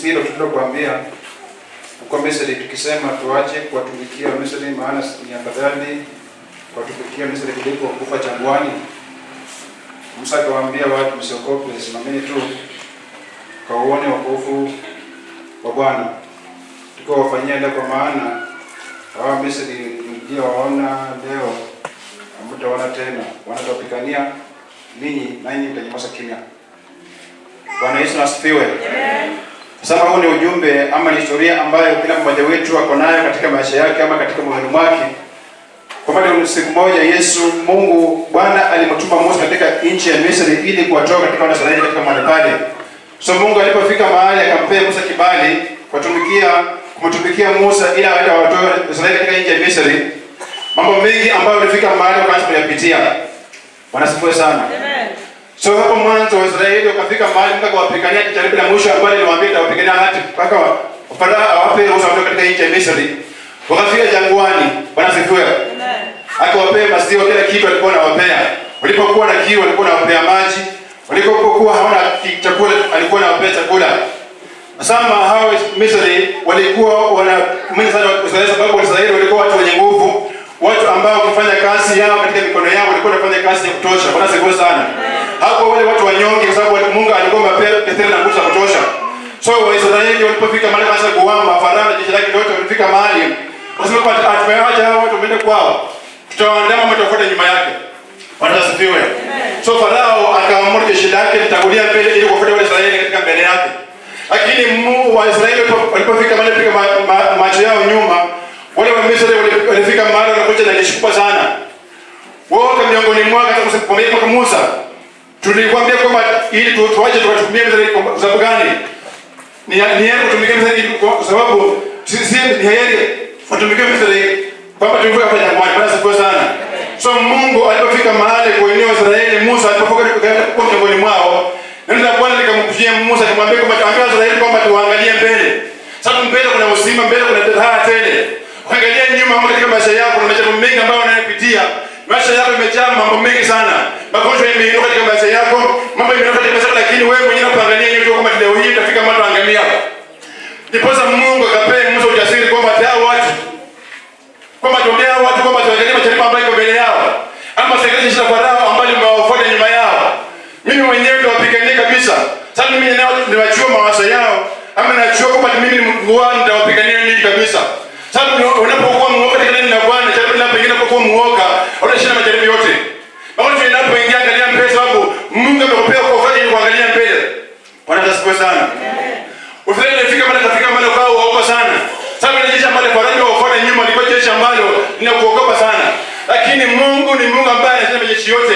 hilo tulilokuambia kwa Misri, tukisema tuache kuwatumikia Misri, maana ni afadhali kuwatumikia Misri kuliko kufa jangwani. Musa akawaambia watu, msiogope, simameni tu kauone wokovu wa Bwana tukawafanyia leo, kwa maana hawa Misri ndio waona leo hamtaona tena, wanatupigania ninyi nanyi mtanyamaza kimya. Bwana Yesu asifiwe. Amen. Sasa huu ni ujumbe ama ni historia ambayo kila mmoja wetu ako nayo katika maisha yake ama katika moyo wake. Kwa maana siku moja Yesu Mungu Bwana alimtuma Musa katika nchi ya Misri ili kuwatoa katika wana Israeli katika mahali pale. So Mungu alipofika mahali akampea Musa kibali kumtumikia Musa ili aende awatoe Israeli katika nchi ya Misri. Mambo mengi ambayo alifika mahali wakaanza kuyapitia. Wanasifiwe sana. Amen. So hapo mwanzo wa Israeli wakafika mahali Mungu akawapigania kijaribu la mwisho ambalo aliwaambia atawapigania hadi mpaka wapata awape ruhusa katika nchi ya Misri. Wakafika jangwani. Bwana asifiwe. Amen. Akawapea maziwa, kila kitu alikuwa anawapea. Walipokuwa na kiu alikuwa anawapea maji. Walipokuwa hawana chakula alikuwa anawapea chakula. Nasema hao Misri walikuwa mwenye sana Israeli, sababu Israeli walikuwa watu wenye nguvu, watu ambao kufanya kazi yao katika mikono yao walikuwa wanafanya kazi ya kutosha. Bwana asifiwe sana. Hapo wale watu wanyonge, kwa sababu Mungu alikuwa amepea Petro na nguvu za kutosha. So Waisraeli walipofika mahali kwanza kuama, Farao na jeshi lake lote walifika mahali wasema kwa atumeacha hao watu waende kwao, tutawaandama ama tutafuata nyuma yake. Bwana asifiwe. So Farao akaamuru jeshi lake litangulia mbele ili kufuata wale Israeli katika mbele yake. Lakini Waisraeli walipofika mahali pika macho yao nyuma, wale wa Misri walifika mahali wanakuja na jeshi kubwa sana. Wote miongoni mwao kwa Musa, tulikwambia kwamba ili tuache tukatumie Misri kwa sababu gani? Ni heri kutumikia Misri kwa sababu sisi ni heri kutumikia Misri kwamba tulikuwa hapa jangwani. Bwana asifiwe sana. So Mungu alipofika mahali kwa eneo la Israeli, Musa alipokuwa kwa miongoni mwao, neno la Bwana likamkujia Musa akamwambia kwamba tuambie Israeli kwamba tuangalie mbele. Sasa mbele kuna uzima, mbele kuna raha tele. Ukiangalia nyuma katika maisha yako kuna mambo mengi ambayo unayopitia. Maisha yako imejaa mambo mengi sana. Magonjwa yameinuka katika maisha yako, mambo yameinuka katika maisha yako, lakini wewe mwenyewe unaangalia nyuma kama leo hii utafika mahali unaangamia. Ndiposa Mungu akapea Musa ujasiri kwamba hao watu kwamba tuangalie majaribu ambayo iko mbele yao. Ama sekretari za Farao ambao wamewafuata nyuma yao. Mimi mwenyewe nitawapigania kabisa. Sasa mimi ninawachua mawazo yao, ama ninachua kwamba mimi ni Mungu wao, nitawapigania nini kabisa. Sasa unapokuwa muoga katika neno la Bwana, jambo la pengine unapokuwa muoga, utashinda majaribu yote. Wakati unapoingia angalia mbele, sababu Mungu amekupea kufanya ili kuangalia mbele. Bwana asifiwe sana. Ufanye nifika mahali kwa uoga sana. Sasa ni jeshi ambalo Farao wafuata nyuma, ni jeshi ambalo linakuogopa sana. Lakini Mungu ni Mungu ambaye anashinda majeshi yote.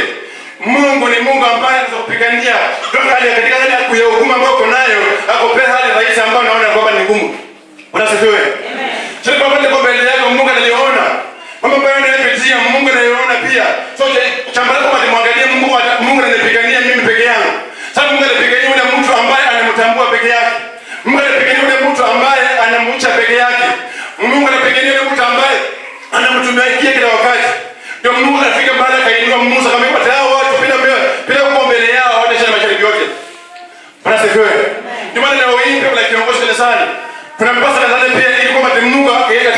Mungu ni Mungu ambaye anaweza kupigania katika hali ya kuyahukumu ambayo uko nayo, akupea hali rahisi ambayo unaona kwamba ni ngumu. Bwana asifiwe. Amen. Sasa kwa mbele yako Mungu analiona. Mambo ambayo unayopitia Mungu analiona pia. So chamba lako kumwangalia Mungu ananipigania mimi peke yangu. Sasa Mungu anapigania yule mtu ambaye anamtambua peke yake. Mungu anapigania yule mtu ambaye anamcha peke yake. Mungu anapigania yule mtu ambaye anamtumikia kila wakati. Ndio Mungu anafika mahali akainua Musa kama kwa hao watu bila kuwa mbele yao hawajashinda majaribu yote. Bwana asifiwe. Ndio maana leo hii pia kuna kiongozi kanisani. Kuna mpasa kanisani pia ili kwamba Mungu katika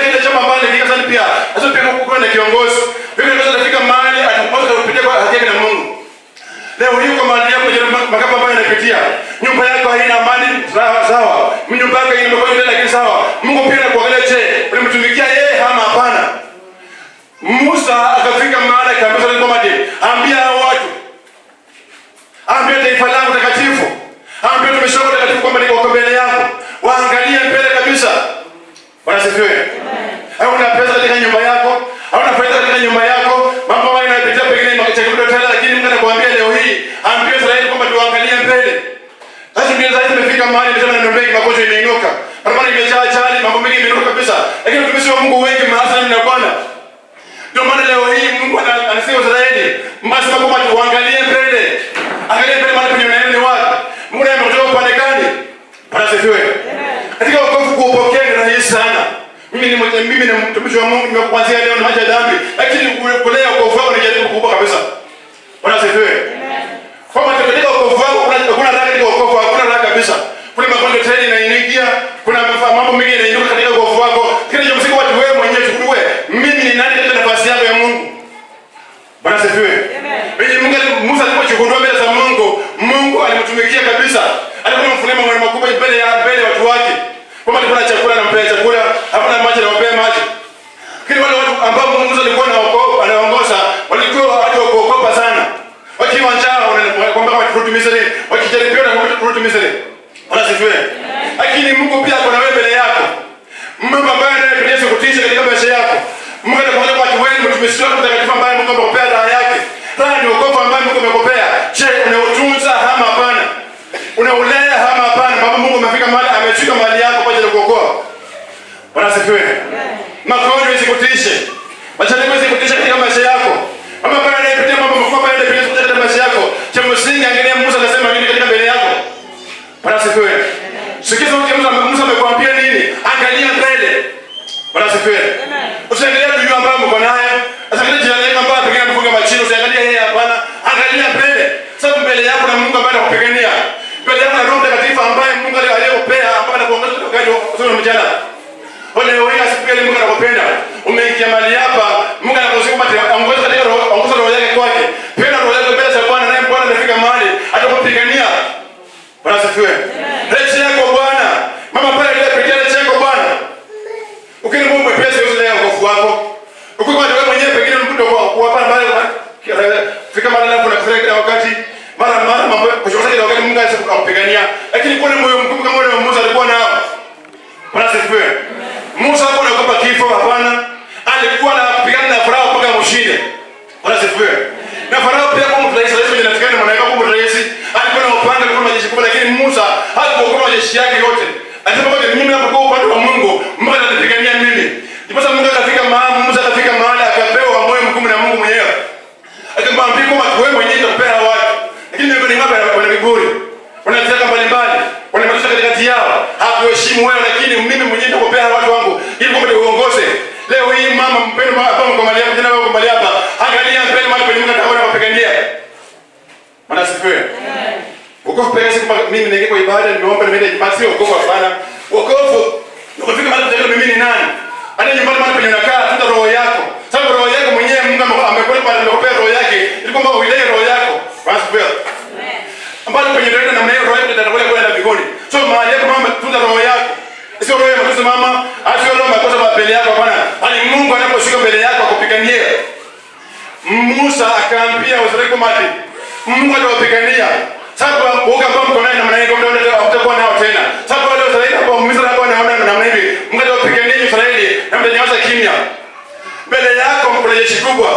kile chama mbali kika sana pia. Sasa pia kuna na kiongozi. Pia kiongozi anafika mahali atakosa kupitia kwa haki na Mungu. Leo hii kwa mahali yako makapa ambayo yanapitia. Nyumba yako haina amani, sawa. Nyumba yako ina mkono lakini sawa. Mungu pia anakuangalia, je, unamtumikia yeye ama hapana? Musa akafika mahali akamwambia kwamba ambia hao watu, ambia taifa langu takatifu, ambia tumeshauri takatifu kwamba niko mbele yako, waangalie mbele kabisa. Bwana asifiwe. Hauna pesa katika nyumba yako, hauna faida katika nyumba yako, mambo haya yanapitia pengine makachakula tena, lakini Mungu anakuambia leo hii ambia Israeli kwamba tuangalie mbele. Sasa ndio zaidi tumefika mahali tunasema neno mengi, magonjwa imeinuka, barabara imejaa ajali, mambo mengi imeinuka kabisa, lakini tumishi wa Mungu wengi maasani na Bwana. Ndio maana leo hii Mungu anasema Israeli, mbasi kwamba tuangalie mbele. Angalia mbele mahali penye unaenda ni wapi? Mungu amekutoa upande gani? Bwana asifiwe. Katika wokovu kuupokea ni rahisi sana. Mimi ni mtumishi wa Mungu, nimekuanzia leo na haja dhambi, lakini kulea wokovu wako ni jaribu kubwa kabisa. Bwana asifiwe. Kwa maana katika wokovu wako kuna raha, katika wokovu hakuna raha kabisa. Kuna lakini Mungu pia ako na wewe mbele yako. Mungu ambaye anayepitia kutisha katika maisha yako. Mungu anakuja kwa watu wengi, mtumishi wako mtakatifu ambaye Mungu amekupea raha yake. Raha ni wokovu ambaye Mungu amekupea. Je, unautunza ama hapana? Unaulea ama hapana? Baba Mungu amefika mahali, amechukua mali yako kwa ajili ya kuokoa. Bwana asifiwe. Magonjwa isikutishe. Majaribu isikutishe katika maisha yako. Mama pale anayepitia mambo makubwa yanayopitia katika maisha yako. Cha msingi angalia Musa anasema nini katika mbele yako. Bwana asifiwe. Sikiza Musa amekwambia nini? Angalia mbele. Bwana asifiwe. Usiangalie ndugu ambaye mko naye. Usiangalie jirani yako ambaye pengine amefunga machino, usiangalie yeye hapana. Angalia mbele. Sababu mbele yako na Mungu ambaye anakupigania. Mbele yako na Roho Mtakatifu ambaye Mungu aliyokupea, ambaye anakuongoza katika wakati wa mjana. Wale wewe asifiwe, Mungu anakupenda. Umeingia mali hapa, Mungu anakusikia ongoza katika roho yake kwake. Penda roho yako mbele za Bwana, naye Bwana anafika mahali atakupigania. Bwana asifiwe. Rechi yako Bwana. Mama pale ile pitia rechi yako Bwana. Ukini Mungu mwepesi usile wokovu wako. Ukikuwa wewe mwenyewe pengine mkuto kwa hapa mbali fika mahali hapo na kufika wakati mara mambo kuchoka kile wakati Mungu anakupigania. Lakini kuna moyo mkubwa kama ule wa Musa alikuwa nao. Bwana asifiwe. Musa hakuwa anaogopa kifo, hapana. Alikuwa anapigana na Farao mpaka mshinde. Bwana asifiwe. Na Farao pia kwa mtu rais anafikana mwana wake kwa rais. Alikuwa na upanga, alikuwa na jeshi kubwa, lakini Musa hakuogopa jeshi yake yote. Alisema kwamba mimi napokuwa upande wa Mungu, Mungu ananipigania mimi. Ndipo Mungu akafika mahali, Musa akafika mahali akapewa moyo mkuu na Mungu mwenyewe. Akamwambia kwamba wewe mwenyewe utapea watu. Lakini mimi ni ng'ombe wana viburi. Wanataka mbalimbali. Wanamaliza katikati yao. Hakuheshimu wewe, lakini mimi mwenyewe nitakupea watu wangu ili kwamba uongoze. Leo hii mama mpendo hapa mkomalia jana wao mkomalia hapa. Angalia mbele mahali penye Mungu ataona mapigania. Bwana asifiwe. Wokovu pekee si kwamba mimi ningekuwa kwa ibada nimeomba nimeenda basi wokovu hapana. Wokovu ukifika mahali utajua mimi ni nani. Hata nyumbani mahali penye unakaa tuta roho yako. Sababu roho yako mwenyewe Mungu amekupa amekupea roho yake ili kwamba uilee roho yako. Bwana asifiwe. Ambalo penye ndio namna hiyo roho yako itakwenda kwenda mbinguni. So mahali yako mama tunza roho yako. Sio roho ya mtoto mama, sio roho makosa mbele yako hapana. Bali Mungu anaposhuka mbele yako akupiganie. Musa akaambia Israeli kwamba Mungu atawapigania. Sababu woga ambao mko naye namna hiyo ndio utakuwa nao tena. Sababu wale Israeli ambao Misri ambao wanaona namna hivi, Mungu atawapigania Israeli na mtanyamaza kimya. Mbele yako kuna jeshi kubwa.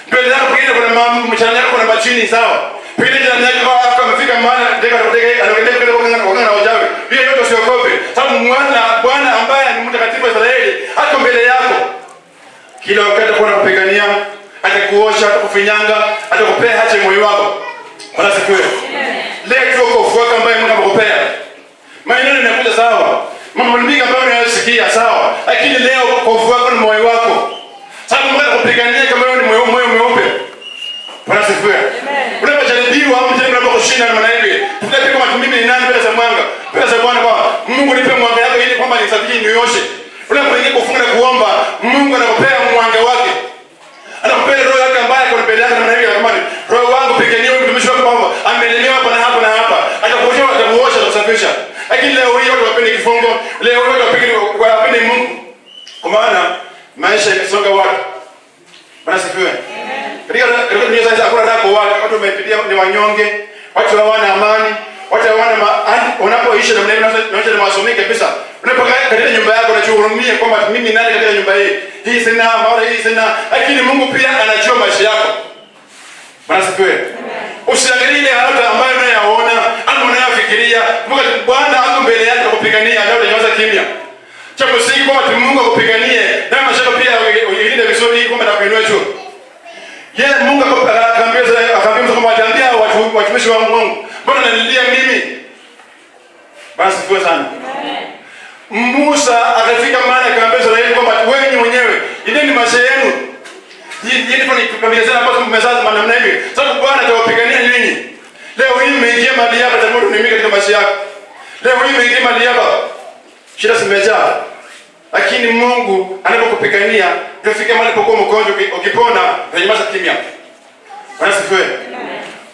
Mbele yako pengine kuna mchana yako kuna machini sawa. Pengine jirani yako hapa amefika mahali anaendelea kwa na wajawe. Hiyo yote usiogope. Sababu Bwana ambaye ni mtakatifu wa Israeli ako mbele yako. Kila wakati kuna kupigania, atakuosha, atakufinyanga, atakupea haja moyo wako. Bwana asifiwe. Leo wokovu wako ambaye Mungu amekupea. Maneno yanakuja sawa. Mambo mengi ambayo unayasikia sawa. Lakini leo wokovu wako ni moyo wako. Sababu Mungu anakupigania kama wewe ni moyo mweupe. Bwana asifiwe. Unapojaribiwa au mtendo unapokushinda na maana hivi. Tunapiga kama mimi ni nani mbele za mwanga. Mbele za Bwana kwa Mungu nipe mwanga yako ili kwamba nisafiri nioshe. Unapoingia kufunga na kuomba, Mungu anakupea mwanga wake. Anakupea roho yake ambaye kwa mbele yake na maana hivi kama roho wangu pigania mtumishi wako kwamba amelelewa hapa na hapa na hapa. Atakuosha na kusafisha. Lakini leo hii watu wapende kifungo, leo watu wapende Mungu. Kwa maana maisha yanasonga watu. Bwana asifiwe. Katika dunia sasa hakuna raha watu wamepitia ni wanyonge, watu hawana amani, watu hawana unapoishi na mnaona na masomeni kabisa. Unapokaa katika nyumba yako unachurumia kwamba mimi nani katika nyumba hii? Hii sina mara hii sina, lakini Mungu pia anajua maisha yako. Bwana asifiwe. Usiangalie ile hata ambayo unayaona, ama unayafikiria, Bwana ako mbele yako kupigania, ndio unaweza kimya. Cha msingi kwamba Mungu akupiganie, na maisha yako pia uilinde vizuri kwamba atakuinua juu. Mungu akaambia kwamba ataambia watumishi wa Mungu, mbona unanilia mimi? Basi kwa sana. Musa akafika mahali akaambia Israeli kwamba wewe mwenyewe ndeni maisha yenu. Yeye ni familia zenu ambazo mmezaza namna hivi. Sasa Bwana atawapigania nyinyi. Leo hii mmeingia mahali hapa tayari ni mimi katika maisha yako. Leo hii mmeingia mahali hapa. Shida zimejaa. Lakini Mungu anapokupigania, utafika mahali pokuwa mgonjwa ukipona, unanyamaza kimya. Bwana asifiwe.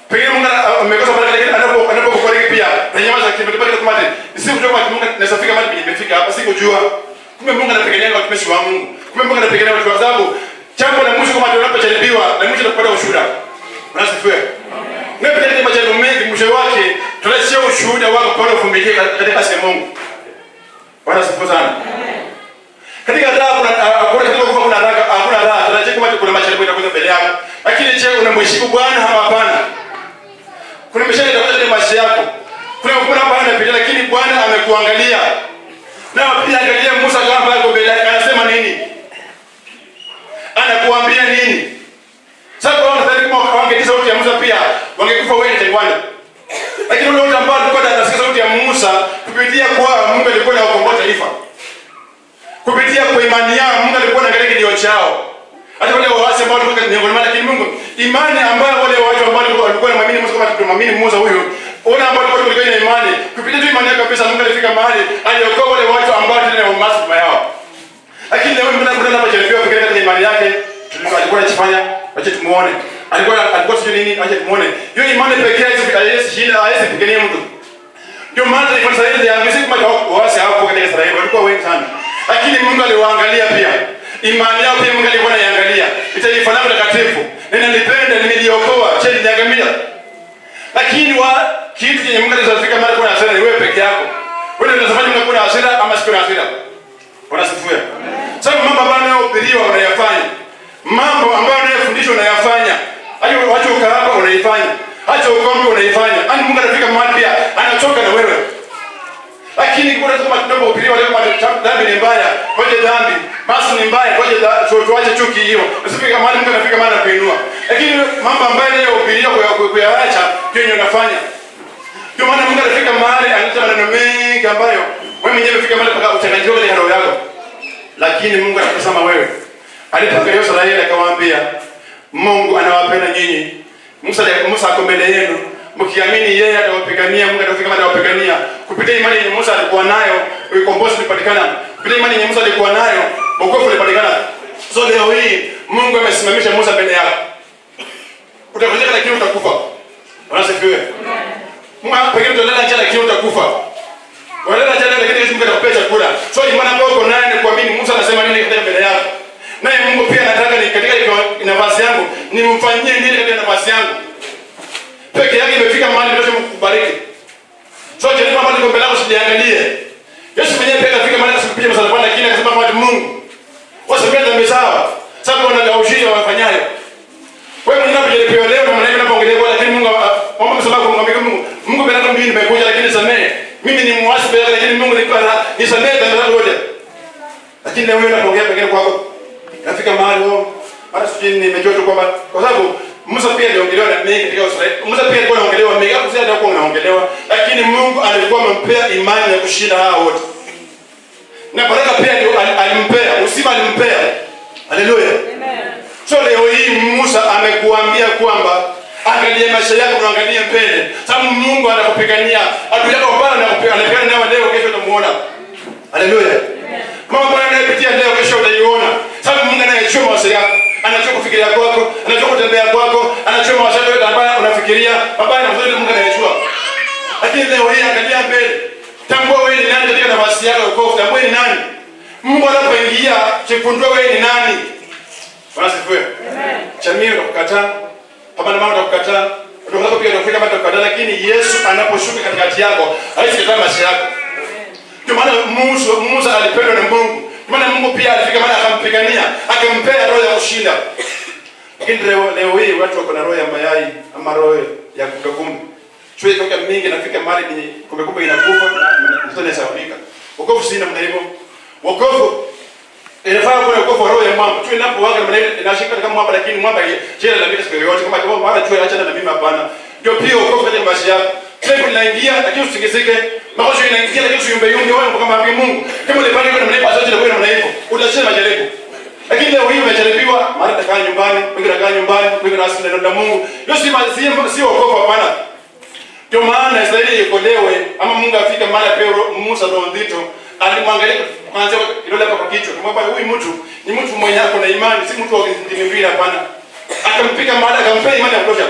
Pengine Mungu amekosa baraka lakini anapokubariki pia, unanyamaza kimya. Tupate kumate. Nisijue kwa Mungu nasafika mahali nimefika hapa sikujua. Kumbe Mungu anapigania watumishi wa Mungu. Kumbe Mungu anapigania watu wa sababu jambo la mwisho kama tunapojaribiwa, na mwisho tunapata ushuhuda. Bwana asifiwe. Unapopitia majaribu mengi, mwisho wake tunachia ushuhuda wako kwa uvumilivu katika sehemu Mungu. Bwana sifu sana. Katika raha kuna raha, hakuna raha. Tunacheka kama kuna majaribu yatakuja mbele yako. Lakini je, unamheshimu Bwana ama hapana? Kuna mishale itakuja kwenye maisha yako. Kuna Bwana anapitia, lakini Bwana amekuangalia. Na pia angalia Musa kama yuko mbele yake, anasema nini? Anakuambia nini? Sasa wanadhani kama wangesikia sauti ya Musa pia wangekufa wengi jangwani. Lakini wale wote ambao walikuwa wanasikia sauti ya Musa kupitia kwa Mungu alikuwa anawakomboa taifa. Kupitia kwa imani yao Mungu alikuwa anaangalia kilio chao. Hata wale waasi ambao walikuwa ni ngoma, lakini Mungu imani ambayo wale watu ambao walikuwa wanaamini Musa kama tunamwamini Musa huyo, wale ambao walikuwa na imani kupitia tu imani yao kabisa, Mungu alifika mahali aliokoa wale watu ambao tena wamasi kwa yao. Lakini leo Mungu anakuwa anajaribiwa pekee katika imani yake, alikuwa anachofanya, acha tumuone. Alikuwa sio nini, acha tumuone. Hiyo imani pekee haiwezi kupigania mtu. Ndio maana ilikuwa Israeli ya Misri kama waasi hapo katika Israeli walikuwa wengi sana. Lakini Mungu aliwaangalia pia. Imani yao pia Mungu alikuwa anaangalia. Taifa langu takatifu, ninalipenda, nimeliokoa, cheni niangamia. Lakini kitu chenye Mungu alizofika mara kwa hasira ni wewe peke yako. Wewe ndio unafanya Mungu kuna hasira ama sio hasira. Unasifuia. Sasa mambo ambayo unayopiliwa unayafanya. Mambo ambayo unayofundishwa unayafanya. Acha ukaa hapa unaifanya. Acha ukombe unaifanya. Ani Mungu anafika mahali pia anachoka na wewe. Lakini kuna kama tunapopiliwa leo kama dhambi ni mbaya, ngoje dhambi. Basi ni mbaya, ngoje tuache chuki hiyo. Usifika mahali Mungu anafika mahali kuinua. Lakini mambo ambayo unayopiliwa kuyaacha ndio unafanya. Ndio maana Mungu anafika mahali analeta maneno mengi ambayo wewe mwenyewe unafika mahali mpaka uchanganyikiwe kwenye roho yako. Lakini Mungu anasema wewe. Alipoangalia Israeli akamwambia, Mungu anawapenda nyinyi. Musa ako mbele yenu. Mkiamini yeye atawapigania, Mungu atafika mahali atawapigania. Kupitia imani yenye Musa alikuwa nayo, ukombozi ulipatikana. Kupitia imani yenye Musa alikuwa nayo, wokovu ulipatikana. So leo hii Mungu amesimamisha Musa mbele yako. Utakonjeka lakini utakufa. Unasifiwe? Mungu pekee tutalala njaa lakini utakufa. Walala njaa lakini Mungu atakupea chakula. So imani ambayo uko nayo ni kuamini Musa anasema nini katika mbele yako. Naye Mungu pia anataka ni katika nafasi yangu, nimfanyie nini katika nafasi yangu. Peke yake imefika mahali ndio kukubariki. So jaribu mambo niko mbele yako usijiangalie. Yesu mwenyewe pia akafika mahali asipitie msalabani lakini akasema kwa Mungu, wasamehe dhambi zao. Sababu wanagaushia wafanyayo. Wewe mwenyewe unapojaribiwa leo na maneno unapoongelea kwa lakini Mungu omba msamaha kumwambia Mungu. Mungu bila mimi nimekuja lakini samehe. Mimi ni muasi pekee lakini Mungu nisamehe dhambi zangu zote. Lakini leo wewe unapoongea pekee kwako nafika mahali hata sijui nimejua tu kwamba kwa sababu Musa pia aliongelewa na mengi katika Israeli. Musa pia alikuwa anaongelewa mengi, hapo sasa alikuwa anaongelewa, lakini Mungu alikuwa amempea imani ya kushinda hao wote. Na baraka pia alimpea, uzima alimpea. Haleluya. Amen. So leo hii Musa amekuambia kwamba angalia maisha yako na angalia mbele. Sababu Mungu anakupigania. Adui yako bado anapigana nawe leo, kesho utamuona. Haleluya. Amen. Mambo ambayo unayopitia leo kesho utaiona. Sababu Mungu anayechua mawazo yako, anachua kufikiria kwako, anachua kutembea kwako, anachua mawazo yako ambayo unafikiria, mabaya na mazuri Mungu anayechua. Lakini leo hii angalia mbele. Tambua wewe ni nani katika nafasi yako ya wokovu, tambua ni nani. Mungu anapoingia, chifundua wewe ni nani. Bwana sifiwe. Amen. Jamii utakukataa, kama na mama utakukataa, utakuwa pia utafika hata kukataa, lakini Yesu anaposhuka katikati yako, haisikataa maisha yako. Ndio maana Musa alipendwa na Mungu. Maana Mungu pia alifika mahali akampigania, akampea roho ya kushinda. Lakini leo hii watu wako na roho ya mayai ama roho ya kumbe. Chwe toka mingi nafika mahali ni kumbe inakufa na mtone saulika. Wokovu si namna hivyo. Wokovu inafaa kuwa wokovu roho ya mwamba. Chwe inapowaga na inashika kama mwamba lakini mwamba jela la bila siku yote kama mara chwe acha na mimi hapana. Ndio pia wokovu katika maisha yako. Chwe inaingia lakini usingesike. Maisha inaingia lakini usiyumbe wewe kama mwambie Mungu. Kama ulipanga kwenda mlipa zote na wewe namna hivyo. Utasema majaribu. Lakini leo hii umejaribiwa, mara utakaa nyumbani, wengine wanakaa nyumbani, wengine wanasema neno la Mungu. Hiyo si wokovu hapana. Ndio maana Israeli ikolewe ama Mungu afika mahali peo Musa ndo ndito alimwangalia kwanza kidole hapa kwa kichwa. Kumwambia huyu mtu ni mtu mwenye ako na imani, si mtu wa kimwili hapana. Akampika mahali akampea imani ya kutosha.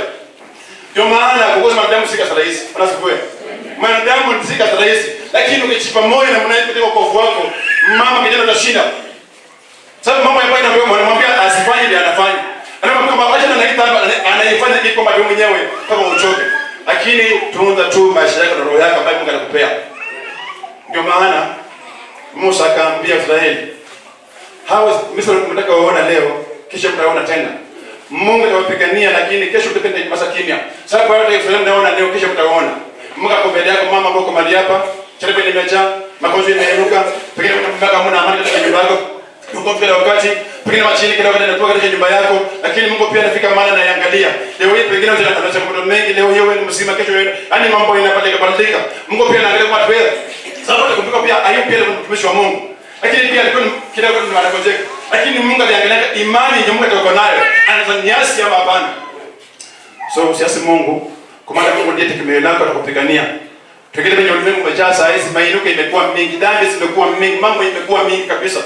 Ndio maana kukosa mwanadamu si kazi rahisi. Unasikia? Mwanadamu si kazi rahisi, lakini ukichipa moyo na mnaiko katika wokovu wako, mama kijana utashinda. Sababu mama yake anamwambia asifanye ile anafanya. Anamwambia kama acha na naita anaifanya ili kwamba yeye mwenyewe kama uchoke. Lakini tunza tu maisha yako na roho yako ambayo Mungu anakupea. Ndio maana Musa akaambia Israeli, hao Misri mtaka waona leo, kisha mtaona tena. Mungu atawapigania, lakini kesho mtapenda kimasa kimya. Sasa kwa wale Israeli mnaona leo, kisha mtaona. Mungu akombele yako mama ambao mali hapa, chalepe limejaa, makonzi yameruka, pengine mtaka hamna amani katika nyumba yako. Mungu kila wakati, pengine machini kila wakati anatoka katika nyumba yako, lakini Mungu pia anafika mahali na yangalia. Leo hii pengine unataka changamoto mengi, leo hii wewe ni mzima, kesho wewe yani mambo yanabadilika. Mungu pia anaangalia kwa watu. Sasa kumbuka pia Ayubu pia ni mtumishi wa Mungu. Lakini pia alikuwa kidogo ni anakonjeka. Lakini Mungu aliangalia imani ya Mungu atakuwa nayo. Anaweza niasi ama hapana. So usiasi Mungu, kwa maana Mungu ndiye tegemeo lako atakupigania. Tukile kwenye ulimwengu umejaa saa hizi mainuka imekuwa mingi, dhambi zimekuwa mingi, mambo imekuwa mingi kabisa.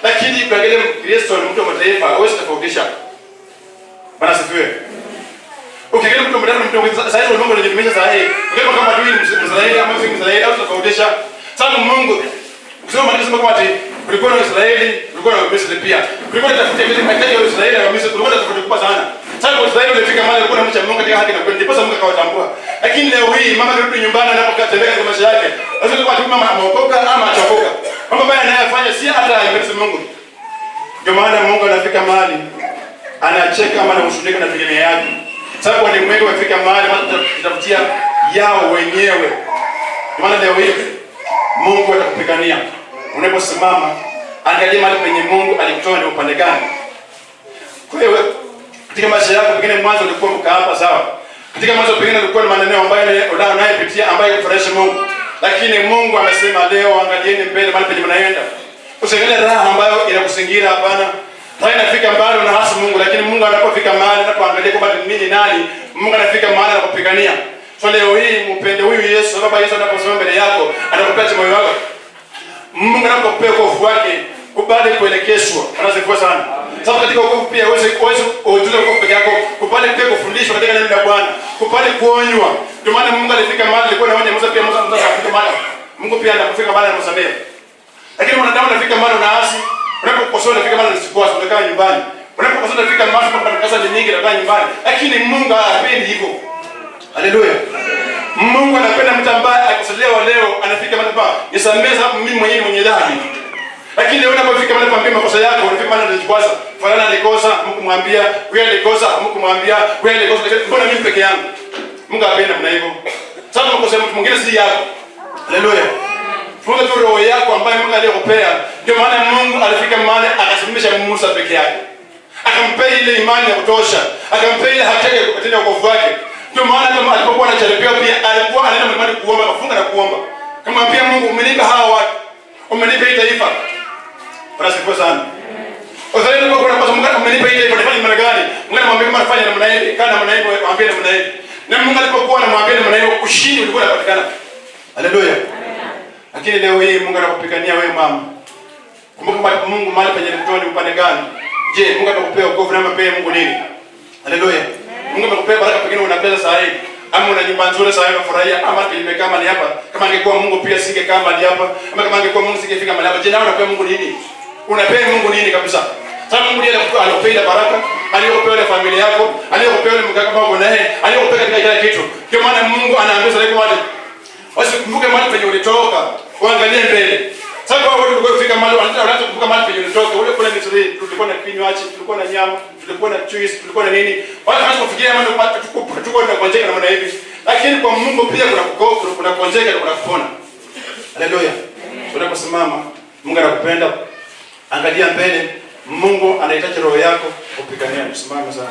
Lakini ukiangalia Kristo ni mtu wa mataifa, hawezi tofautisha. Bwana sifiwe. Ukiangalia mtu mdogo saa hizi Mungu anajimisha saa hii. Ukiangalia kama adui Mwisraeli ama Mwisraeli au tofautisha. Sasa Mungu kusema maana sema kwamba kulikuwa na Israeli, kulikuwa na Misri pia. Kulikuwa na tofauti ya mahitaji ya Israeli na Misri, kulikuwa na tofauti kubwa sana. Sasa Israeli ulifika mahali kulikuwa na mcha Mungu katika haki na kweli, ndipo Mungu akawatambua. Lakini leo hii mama kirudi nyumbani anapokaa tembea katika maisha yake, lazima kwa mama ameokoka ama achokoka. Mambo haya anayofanya si hata aimbele Mungu. Ndio maana Mungu anafika mahali anacheka ama anamshuhudia na tegemeo yake. Sababu walimwengu wafika mahali watafutia yao wenyewe. Ndio maana leo hii Mungu atakupigania. Unaposimama, angalia mahali penye Mungu alikutoa ni upande gani. Kwa hiyo katika maisha yako pengine mwanzo ulikuwa mkaapa sawa. Katika mwanzo pengine ulikuwa na maneno ambayo unayopitia ambayo kufurahisha Mungu. Lakini Mungu amesema leo angalieni mbele mahali penye mnaenda. Usiangalie raha ambayo inakusingira hapana. Raha inafika mbali na hasa Mungu, lakini Mungu anapofika mahali anapoangalia kwamba mimi nani, Mungu anafika mahali anakupigania. So leo hii mpende huyu Yesu, baba Yesu anaposimama mbele yako, anakupea moyo wako. Mungu anapokupea wokovu wake, kubali kuelekezwa. Anazifua sana. Sababu katika wokovu pia uweze ujuze wokovu peke yako, kubali pia kufundishwa katika neno la Bwana, kubali kuonywa. Ndio maana Mungu alifika mahali alikuwa anaonya Musa pia Musa akafika mahali. Mungu pia anapofika mahali anamsamehe. Lakini mwanadamu anafika mahali unaasi, unapokosoa unafika mahali unasikwa, unakaa nyumbani. Unapokosoa unafika mahali kwa kasa ni nyingi unakaa nyumbani. Lakini Mungu hapendi hivyo. Haleluya. Mungu anapenda mtu ambaye akisaliwa leo anafika mahali pa nisamehe sababu mimi mwenyewe mwenye dhambi. Lakini leo unapofika mahali pa makosa yako unafika mahali unajikwaza. Fulana alikosa, Mungu mwambia, wewe alikosa, Mungu mwambia, wewe alikosa, mbona mimi peke yangu? Mungu anapenda mna hivyo. Sababu makosa mtu mwingine si yako. Haleluya. Funga tu roho yako ambayo Mungu aliyokupea. Ndio maana Mungu alifika mahali akasimamisha Musa peke yake. Akampea ile imani ya kutosha. Akampea ile haki ya kutenda wokovu wake. Ndio maana kama alipokuwa anacharibia pia alikuwa anaenda mlimani kuomba, kufunga na kuomba. Kama pia Mungu umenipa hawa watu. Umenipa hii taifa. Barasifu sana. Uzalendo kwa kuna Mungu umenipa hii taifa nifanye namna gani? Mungu anamwambia kama nafanya namna hii, kana namna hii, mwambie namna hii. Na Mungu alipokuwa anamwambia namna hiyo, ushindi ulikuwa unapatikana. Haleluya. Lakini leo hii Mungu anakupigania wewe mama. Kumbuka Mungu mahali penye mtoa ni upande gani? Je, Mungu atakupea wokovu na mapea Mungu nini? Haleluya. Mungu atakupea baraka pengine una pesa saa hii. Ama una nyumba nzuri saa hii unafurahia ama nimekaa mahali hapa. Kama angekuwa Mungu pia singekaa mahali hapa. Ama kama angekuwa Mungu singefika mahali hapa. Je, nawe unapea Mungu nini? Unapea Mungu nini kabisa? Sasa Mungu ndiye anakupea baraka, aliyokupea ile familia yako, aliyokupea ile mkaka wako naye, aliyokupea katika kila kitu. Kwa maana Mungu anaanguza leo wale. Usikumbuke mahali penye ulitoka, uangalie mbele. Sasa kwa watu kufika mahali wanaanza kukumbuka mahali penye ulitoka. Ule kule Misri tulikuwa na kinywaji, tulikuwa na nyama, tulikuwa na juice, tulikuwa na nini. Watu wanaanza kufikiria mambo tulikuwa tunakonjeka namna hivi. Lakini kwa Mungu pia kuna konjeka na kuna kupona. Haleluya. Unaposimama, Mungu anakupenda. Angalia mbele. Mungu anahitaji roho yako kupigania. Usimame sana.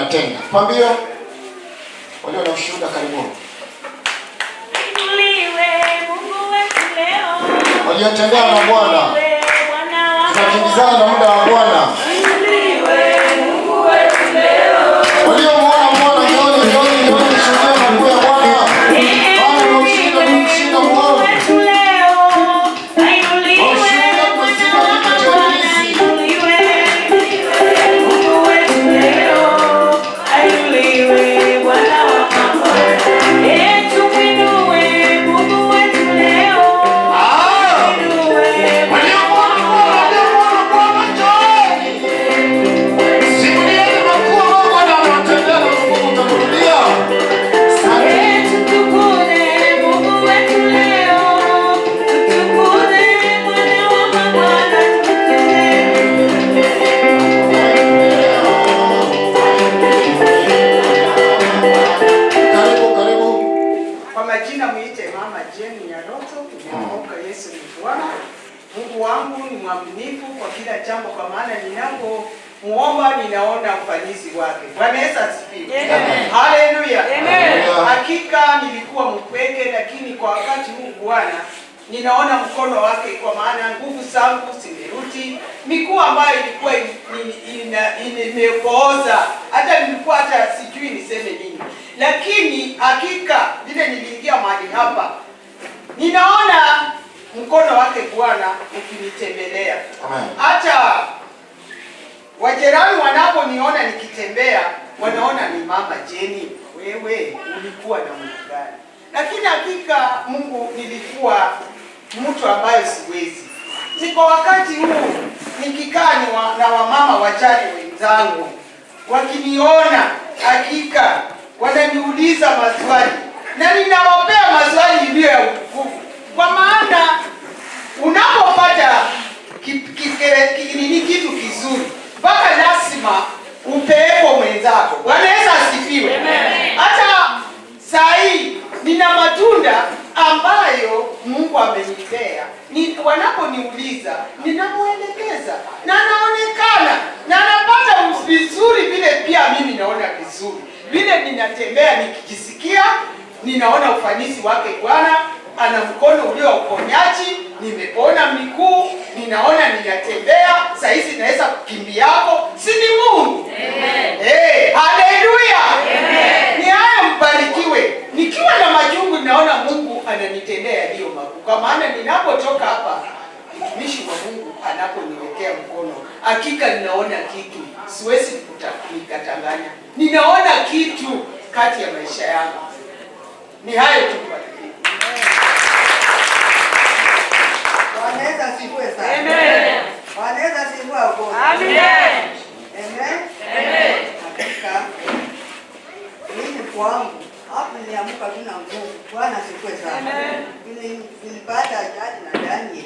anatenda. Pambio walio na ushuhuda, karibuni. Waliotendewa na Bwana, tunakimbizana na muda wa Bwana. Waliomwona Bwana jioni shuhudia makuu ya Bwana. Bwana ushinda mwovu. Mungu wangu ni mwaminifu kwa kila jambo, kwa maana ninapomuomba ninaona ufanisi wake. Bwana Yesu asifiwe. Haleluya. Hakika nilikuwa mpweke, lakini kwa wakati huu Bwana ninaona mkono wake, kwa maana nguvu zangu zimerudi. Miguu ambayo ilikuwa imepooza, hata sijui niseme nini, lakini hakika vile niliingia mahali hapa ninaona mkono wake Bwana ukinitembelea. Hata wajirani wanaponiona nikitembea wanaona ni mama Jenny, wewe ulikuwa na Mungu gani? Lakini hakika Mungu, nilikuwa mtu ambaye siwezi. Ni kwa wakati huu nikikaa na wamama wajane wenzangu, wakiniona hakika wananiuliza maswali na ninawapea maswali iliyo ya utukufu. Kwa maana unapopata kitu kizuri mpaka lazima upepo mwenzako. Bwana Yesu asifiwe. Hata saa hii nina matunda ambayo Mungu amenipea. Wanaponiuliza ninamuelekeza na anaonekana na anapata vizuri vile, pia mimi naona vizuri vile ninatembea, nikijisikia ninaona ufanisi wake Bwana. Ana mkono ulio uponyaji, nimepona miguu, ninaona ninatembea, saa hizi naweza kukimbia hapo. Si ni Mungu? Haleluya. Ni haya, mbarikiwe. Nikiwa na majungu ninaona Mungu ananitendea yaliyo makuu. Kwa maana ninapotoka hapa, mtumishi wa Mungu anaponiwekea mkono, hakika ninaona kitu. Siwezi nikatanganya. Ninaona kitu kati ya maisha yangu. Ni hayo tu. Wanaweza siwe sana. Amen. Wanaweza siwe hapo. Amen. Amen. Amen. Hakika mimi kwangu hapo niliamka tu na nguvu. Bwana siwe sana. Amen. Nilipata ajali na Daniel.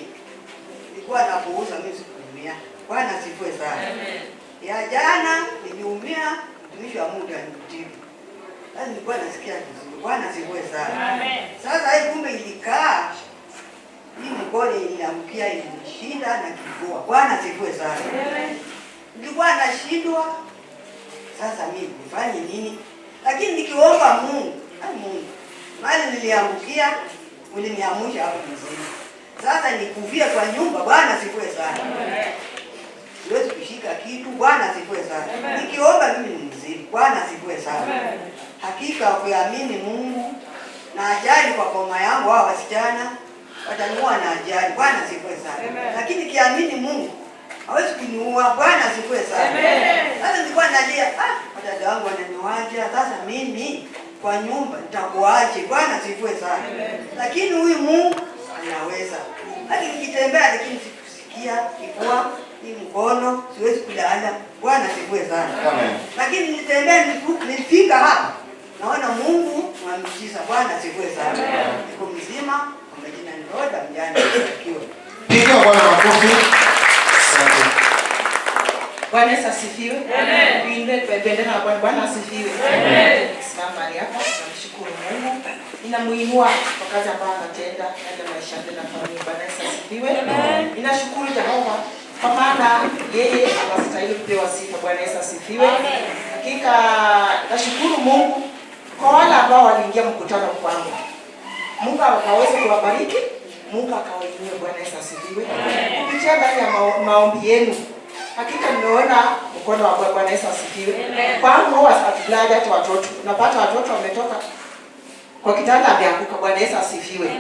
Nilikuwa napuuza mimi sikuumia. Bwana siwe sana. Amen. Ya jana niliumia, mtumishi wa Mungu alinitibu. Sasa nilikuwa nasikia vizuri. Bwana siwe sana. Amen. Sasa hii kumbe ilikaa hii mkono iliamkia, ilishinda na kifua. Bwana sifiwe sana. Nilikuwa nashindwa. Sasa mimi nifanye nini? Lakini nikiomba Mungu, Mungu, mali niliamkia, uliniamsha hapo mzima. Sasa nikuvia kwa nyumba. Bwana sifiwe sana. Siwezi kushika kitu. Bwana sifiwe sana. Nikiomba mimi ni mzima. Bwana sifiwe sana. Hakika kuamini Mungu na ajali kwa boma yangu, hao wasichana wataniua na ajali. Bwana sifiwe sana. Lakini kiamini Mungu hawezi kuniua. Bwana sifiwe sana. Sasa nilikuwa nalia, dada wangu ananiwaja, sasa mimi kwa nyumba nitakuaje? Bwana sifiwe sana. Lakini huyu Mungu anaweza. Lakini nikitembea, lakini sikusikia kifua, hii mkono siwezi kulala. Bwana sifiwe sana. Lakini nitembea, nilifika hapa naona Mungu mwamjiza. Bwana sifiwe sana. Niko mzima. Majina ni Roda Mjane. Piga Bwana makofi. Asante. Bwana Yesu asifiwe. Amen. Tuimbe bendera ya Bwana. Bwana asifiwe. Amen. Simama hapa, tunamshukuru Mungu. Ninamuinua kwa kazi ambayo anatenda katika maisha yetu na familia. Bwana Yesu asifiwe. Amen. Ninashukuru Jehova kwa maana yeye anastahili kupewa sifa. Bwana Yesu asifiwe. Amen. Hakika nashukuru Mungu kwa wale ambao waliingia mkutano kwangu. Mungu akaweze kuwabariki, Mungu akawainue. Bwana Yesu asifiwe. Kupitia ndani ya maombi yenu, hakika nimeona mkono wa Bwana Yesu asifiwe. Kwangu huwa atulaje hata watoto. Unapata watoto wametoka kwa kitanda ameanguka. Bwana Yesu asifiwe.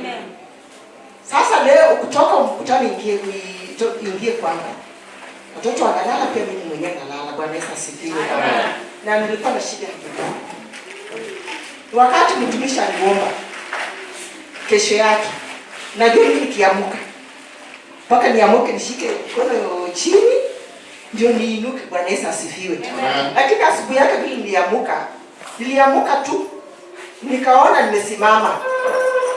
Sasa leo kutoka mkutano ingie kwangu. Watoto wanalala, pia mimi mwenyewe nalala. Bwana Yesu asifiwe. Na nilikuwa na shida kidogo. Wakati mtumishi aliomba kesho yake, najua mimi nikiamka mpaka niamuke nishike mkono chini ndio niinuke. Bwana Yesu asifiwe. Lakini asubuhi yake mimi niliamuka tu nikaona nimesimama,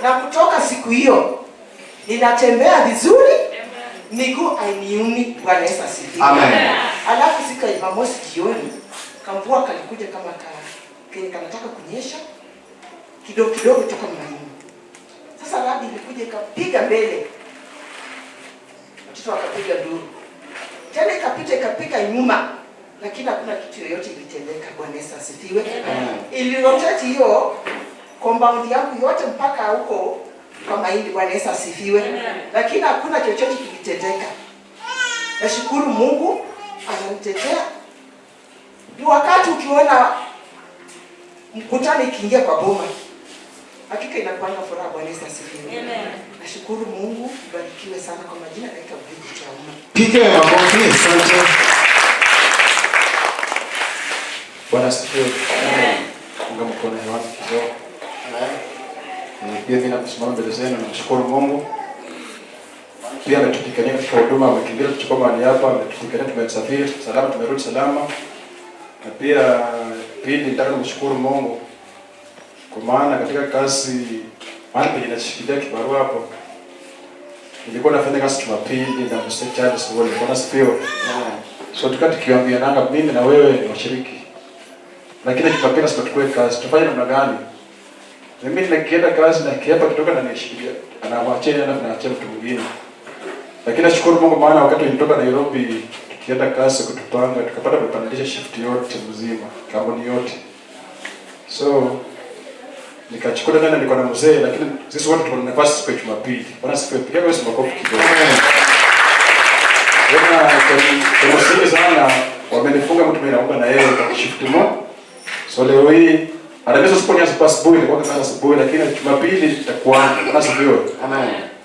na kutoka siku hiyo ninatembea vizuri, miguu hainiumi. Bwana Yesu asifiwe. Alafu siku ya Jumamosi jioni kamvua kalikuja kama kanataka kunyesha kidogo toka mlangoni. Sasa radi ilikuja ikapiga mbele, watoto wakapiga nduru, tena ikapiga nyuma, lakini hakuna kitu yoyote ilitendeka. Bwana Yesu asifiwe. Ilirotate hiyo compound yangu yote mpaka huko kwa Mahindi. Bwana Yesu asifiwe. Lakini hakuna chochote kilitendeka. Nashukuru Mungu ananitetea. Ni wakati ukiona mkutano ikiingia kwa boma, hakika inakuwa na furaha. Bwana Yesu asifiwe. Nashukuru Mungu, barikiwe sana. Kwa majina naitwa Bridget Chauma. Pige makofi. Asante. Bwana asifiwe. Funga mkono hewani kidogo. Pia mimi nakusimama mbele zenu na kushukuru Mungu. Pia ametupigania katika huduma, amekimbia kuchukua mahali hapa, ametupigania tumesafiri salama, tumerudi salama. Na pia pili nataka kumshukuru Mungu kwa maana katika kazi mahali penye nashikilia kibarua hapo, nilikuwa nafanya kazi Jumapili na Mr. Charles Wole. Bwana asifiwe. So tukiambia nanga mimi na wewe ni washiriki, lakini Jumapili sasa tukue kazi tufanye namna gani? Mimi nikienda kazi na kiapa kutoka na nishikilia anamwachia na naacha mtu mwingine. Lakini nashukuru Mungu maana wakati nilitoka Nairobi tukienda kazi kutupanga tukapata kupandisha shift yote mzima, kampuni yote. So nikachukua tena nilikuwa na mzee, lakini sisi wote tuko na nafasi kwa Jumapili. Bwana asifiwe. Piga kwa makofi kidogo. Kwa sisi sana wamenifunga mtu mwenye naomba na yeye kwa shift moja. So leo hii anaweza siponya asubuhi ni kwa kama asubuhi, lakini Jumapili itakuwa Bwana asifiwe.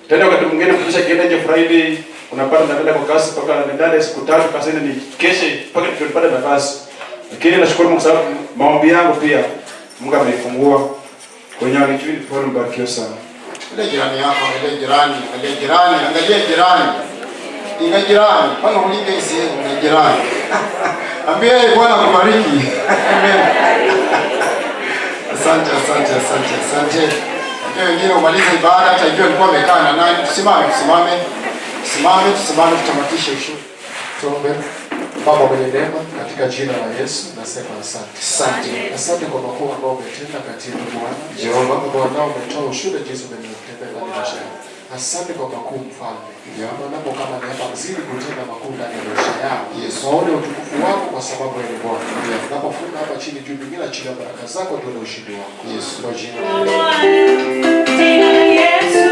Tena wakati mwingine mkisha kienda nje Friday unapata naenda kwa kazi mpaka ndani siku 3 kazini ni kesho mpaka tupate nafasi. Lakini nashukuru Mungu sababu maombi yangu pia Mungu ameifungua. Kwenye alijui kwa mbarikiwa sana. Ile jirani yako, ile jirani, angalia jirani. Inga jirani, kama ulinge isi na jirani. Ambia Bwana akubariki. Amen. Asante. Ndio wengine umalize ibada hata hivyo alikuwa amekaa na nani. Tusimame tutamatishe ushuru. Tuombe. Baba mwenye neema, katika jina la Yesu nasema asante. Asante kwa makuu ambao umetenda katika Bwana. Jehova Bwana umetoa ushuhuda jinsi umetenda ndani ya maisha. Asante kwa makuu mfalme. Jehova napo kama neema mzidi kutenda makuu ndani ya maisha yao. Yesu waone utukufu wako kwa sababu ya Bwana. Unapofunga hapa chini juu bila chini baraka zako ndio ushindi wako. Yesu kwa jina la Yesu.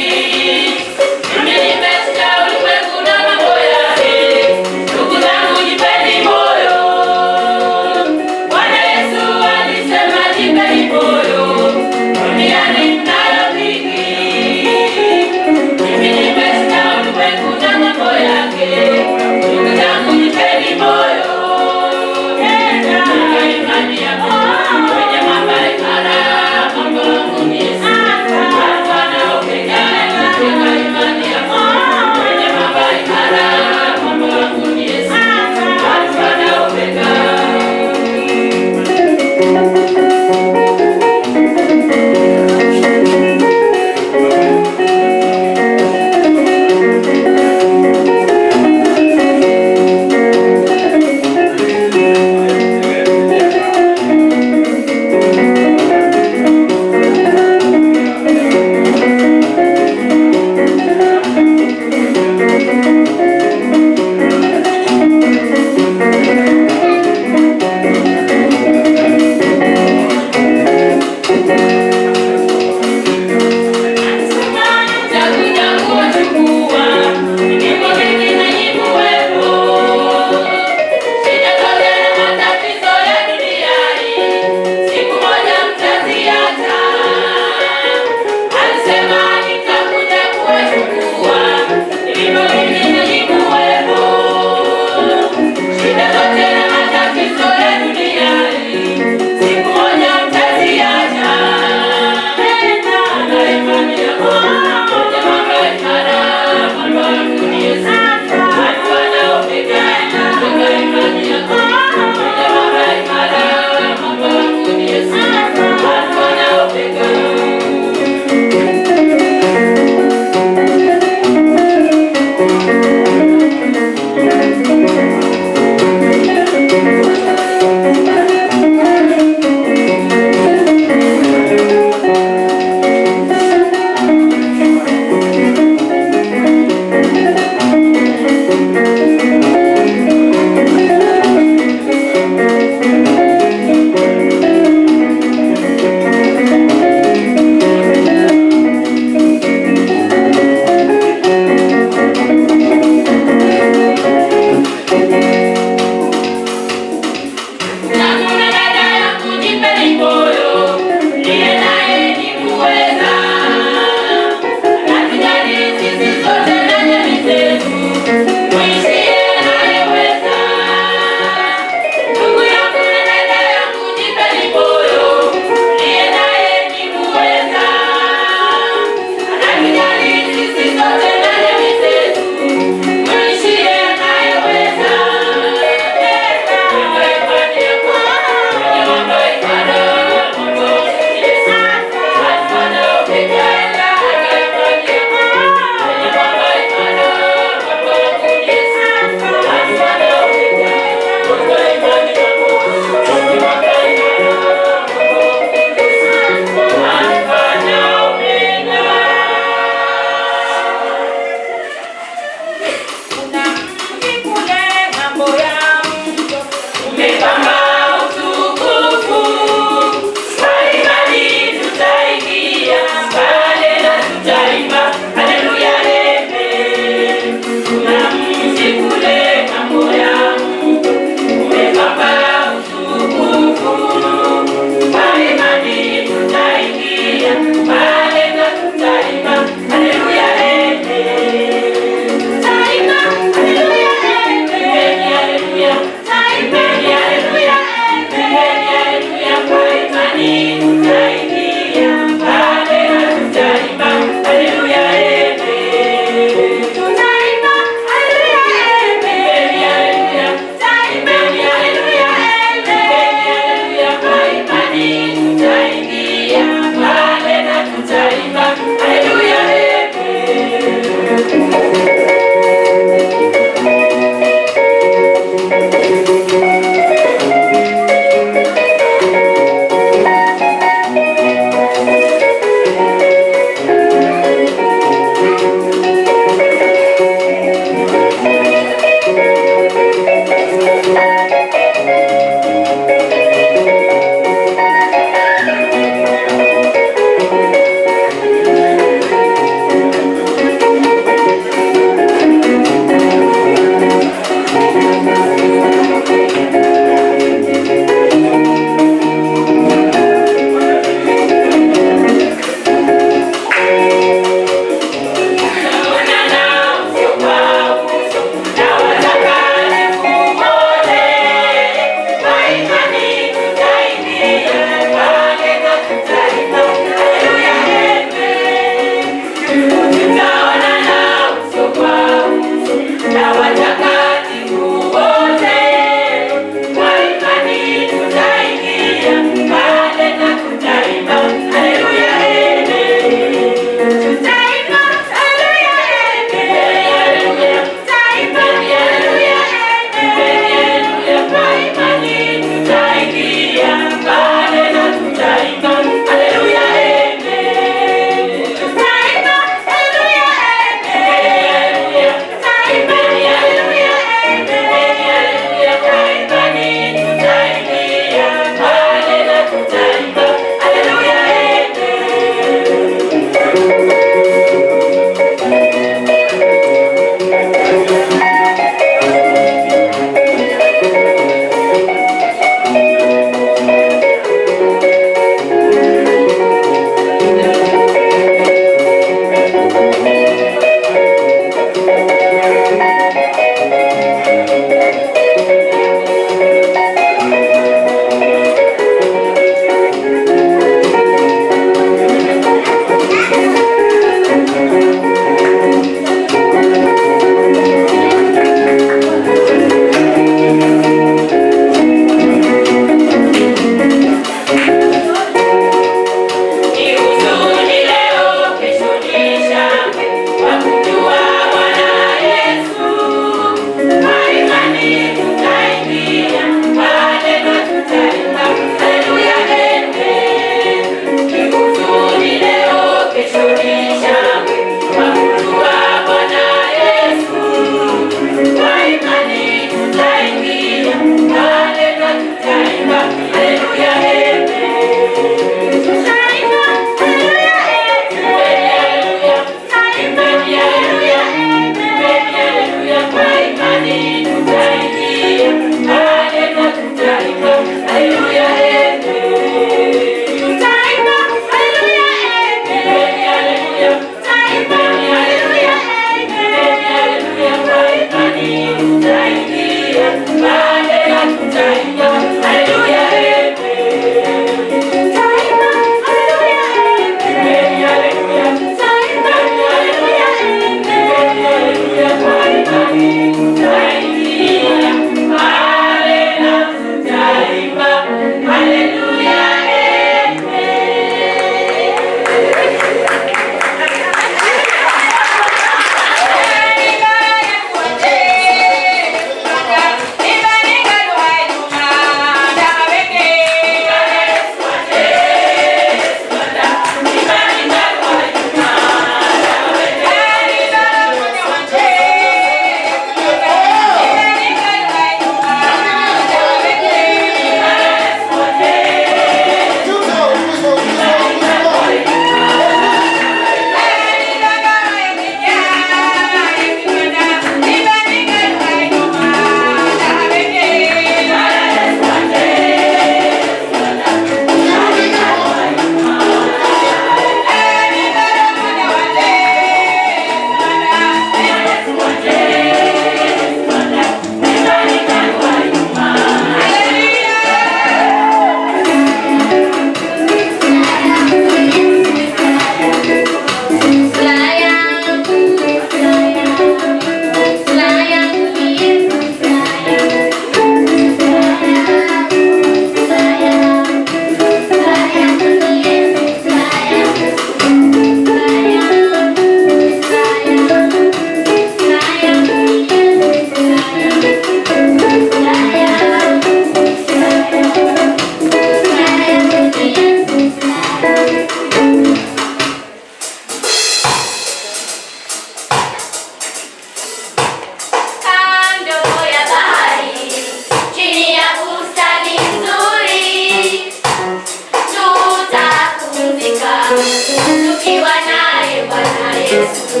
tukiwa naye Bwana Yesu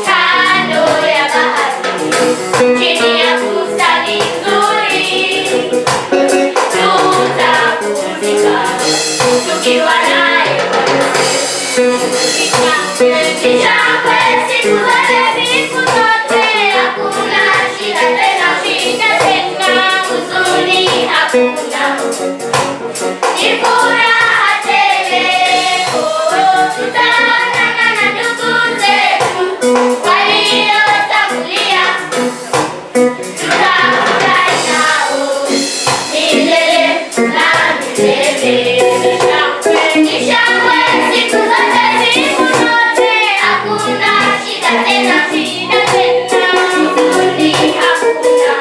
kando ya bahari, chini ya bustani nzuri, tutapumzika tukiwa naye Bwana Yesu. Shangwe siku zote, hakuna shida tena, huzuni hakuna, ni furaha tele. Tutaonana na ndugu zetu waliotangulia, tutafurahi nao milele na milele. Ni shangwe siku zote, hakuna shida tena, huzuni hakuna,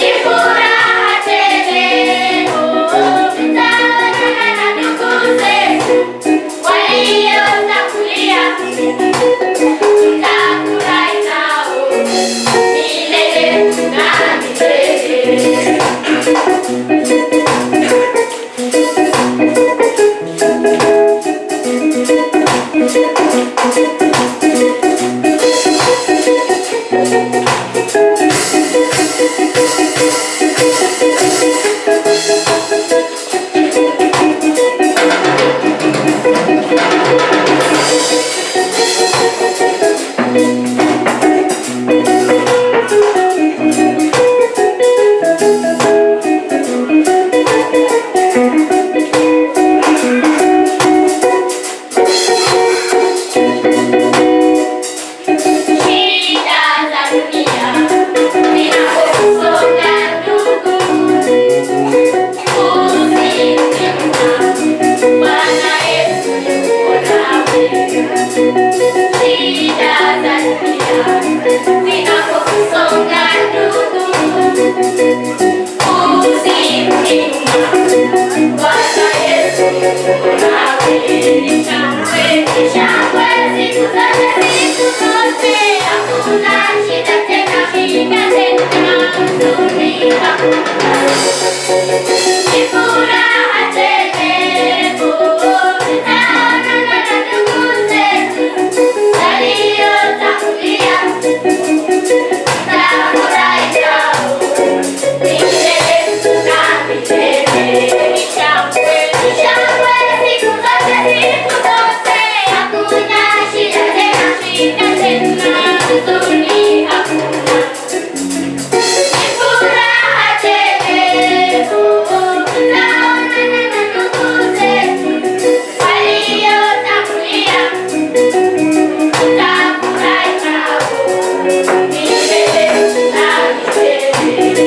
ni furaha tele. Tutaonana na ndugu zetu waliotangulia, tutafurahi nao milele na milele.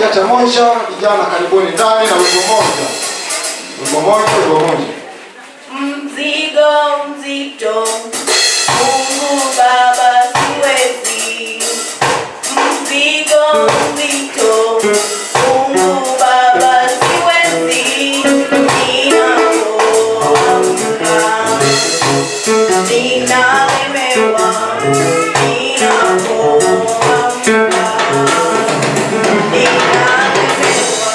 kiacha moja, vijana karibuni ndani na wimbo moja. Wimbo moja. Mzigo mzito, Mungu Baba siwezi. Mzigo mzito, Mungu Baba siwezi. Ninapoamka, ninalemewa. Ninapoamka, ninalemewa.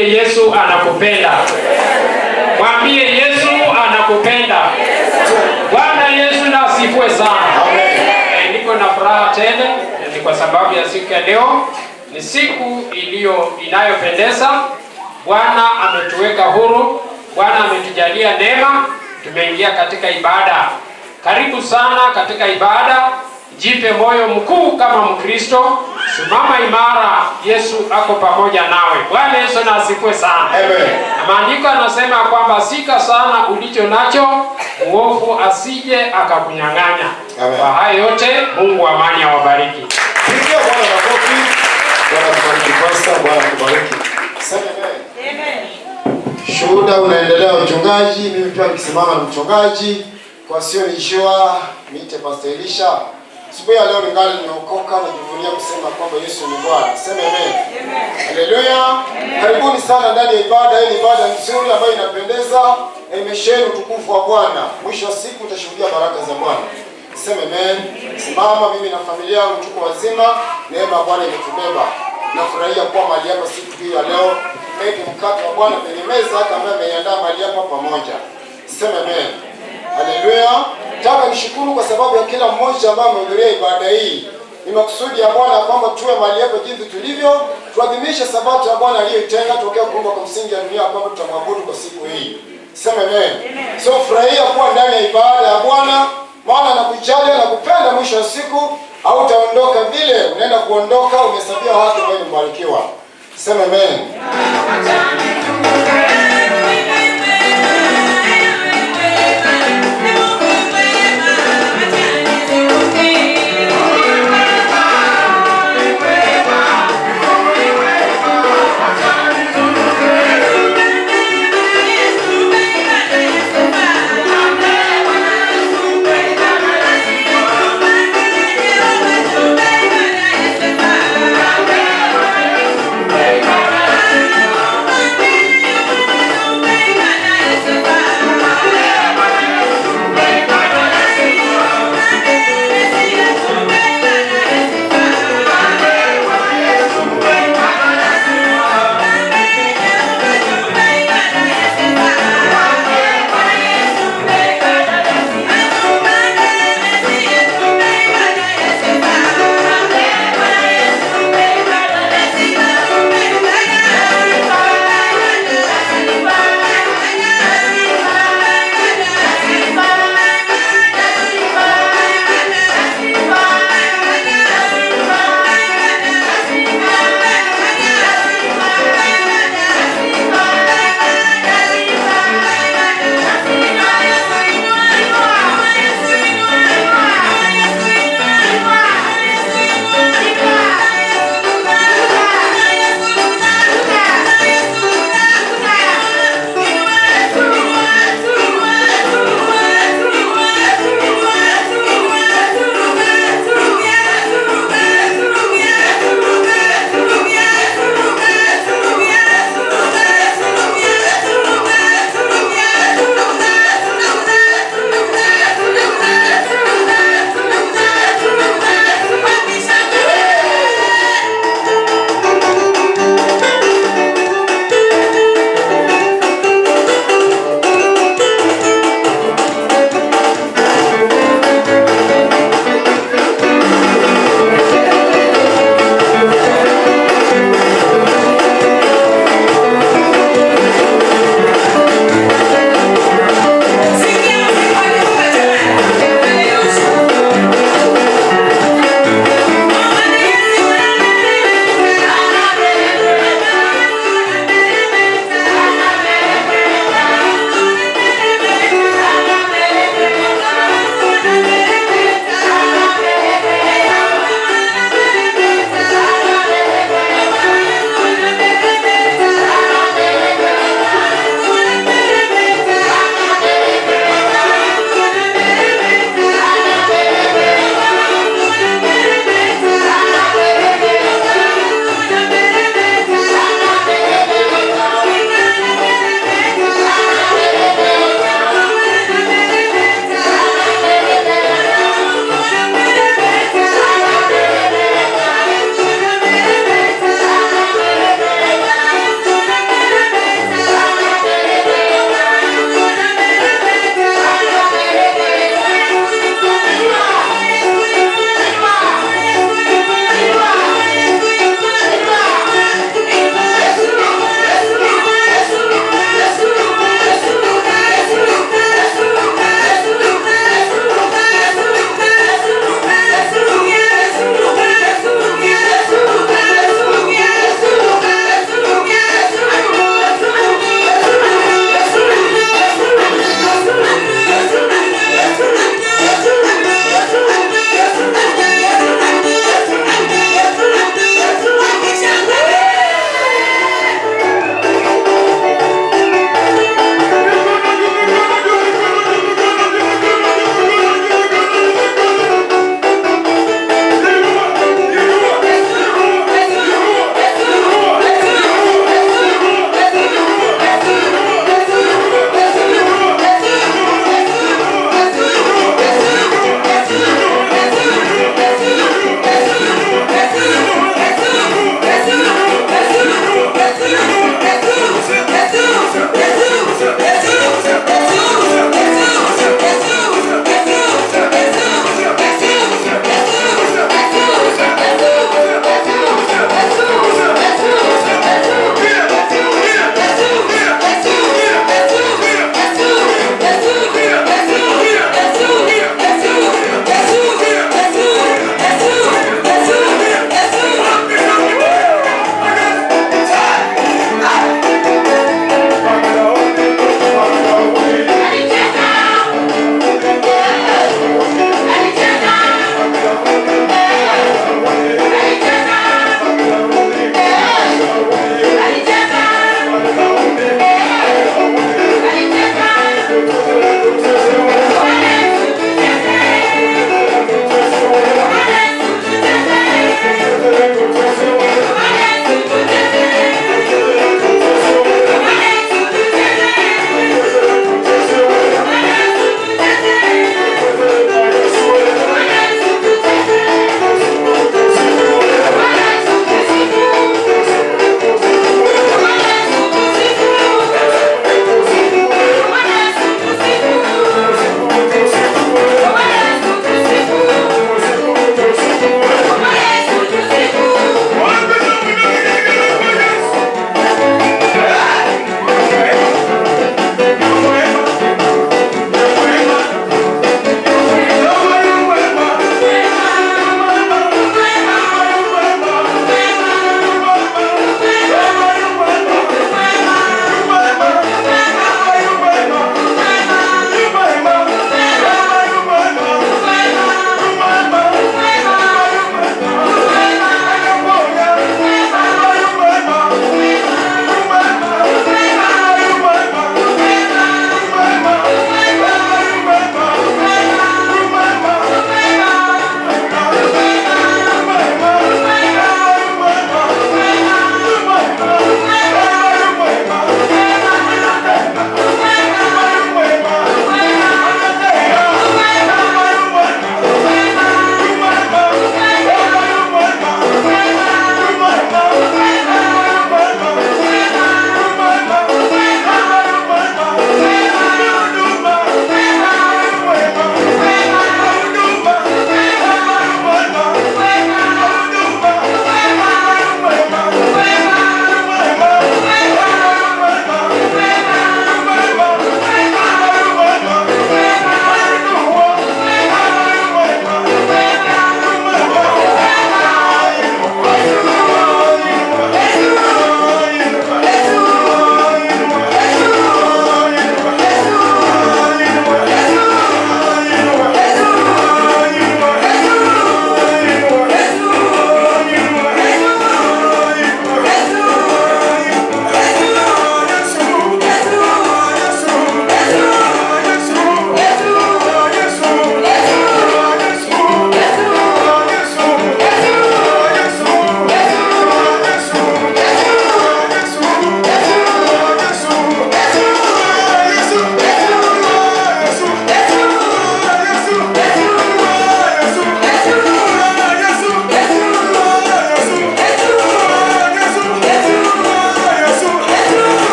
mwambie Yesu anakupenda. Mwambie Yesu anakupenda. Bwana Yesu na asifiwe sana. Niko na furaha tele, ni kwa sababu ya siku ya leo. Ni siku inayopendeza. Bwana ametuweka huru. Bwana ametujalia neema. Tumeingia katika ibada. Karibu sana katika ibada. Jipe moyo mkuu kama Mkristo. Simama imara, Yesu ako pamoja nawe. Bwana Yesu na asifiwe sana. Amen. Maandiko yanasema kwamba sika sana ulicho nacho, muovu asije akakunyang'anya. Kwa hayo yote, Mungu amani awabariki. Pigia Bwana makofi. Bwana kubariki pastor, Bwana kubariki. Sema amen. Shuhuda unaendelea mchungaji, mimi pia nikisimama na mchungaji. Kwa sio nijua, niite Pastor Elisha. Siku ya leo ningali nimeokoka na kujivunia kusema kwamba Yesu ni Bwana. Sema amen. Haleluya. Karibuni sana ndani ya ibada. Hii ni ibada nzuri ambayo inapendeza. Imesheni utukufu wa Bwana. Mwisho wa siku utashuhudia baraka za Bwana. Sema amen. Simama, mimi na familia yangu tuko wazima. Neema ya Bwana imetubeba. Nafurahia kuwa mahali hapa siku hii ya leo. Tumeke mkate wa Bwana kwenye meza kama ameiandaa mahali hapa pamoja. Sema amen. Haleluya. Nataka nishukuru kwa sababu ya kila mmoja ambaye amehudhuria ibada hii. Ni makusudi ya Bwana kwamba tuwe mahali hapa jinsi tulivyo, tuadhimishe sabato ya Bwana aliyoitenga tokea kuumba kwa msingi ya dunia kwamba tutamwabudu kwa siku hii. Sema amen. So furahia kuwa ndani ya ibada ya Bwana, maana anakujali na kupenda. Mwisho wa siku hautaondoka vile unaenda kuondoka umehesabia haki wewe mbarikiwa. Sema amen.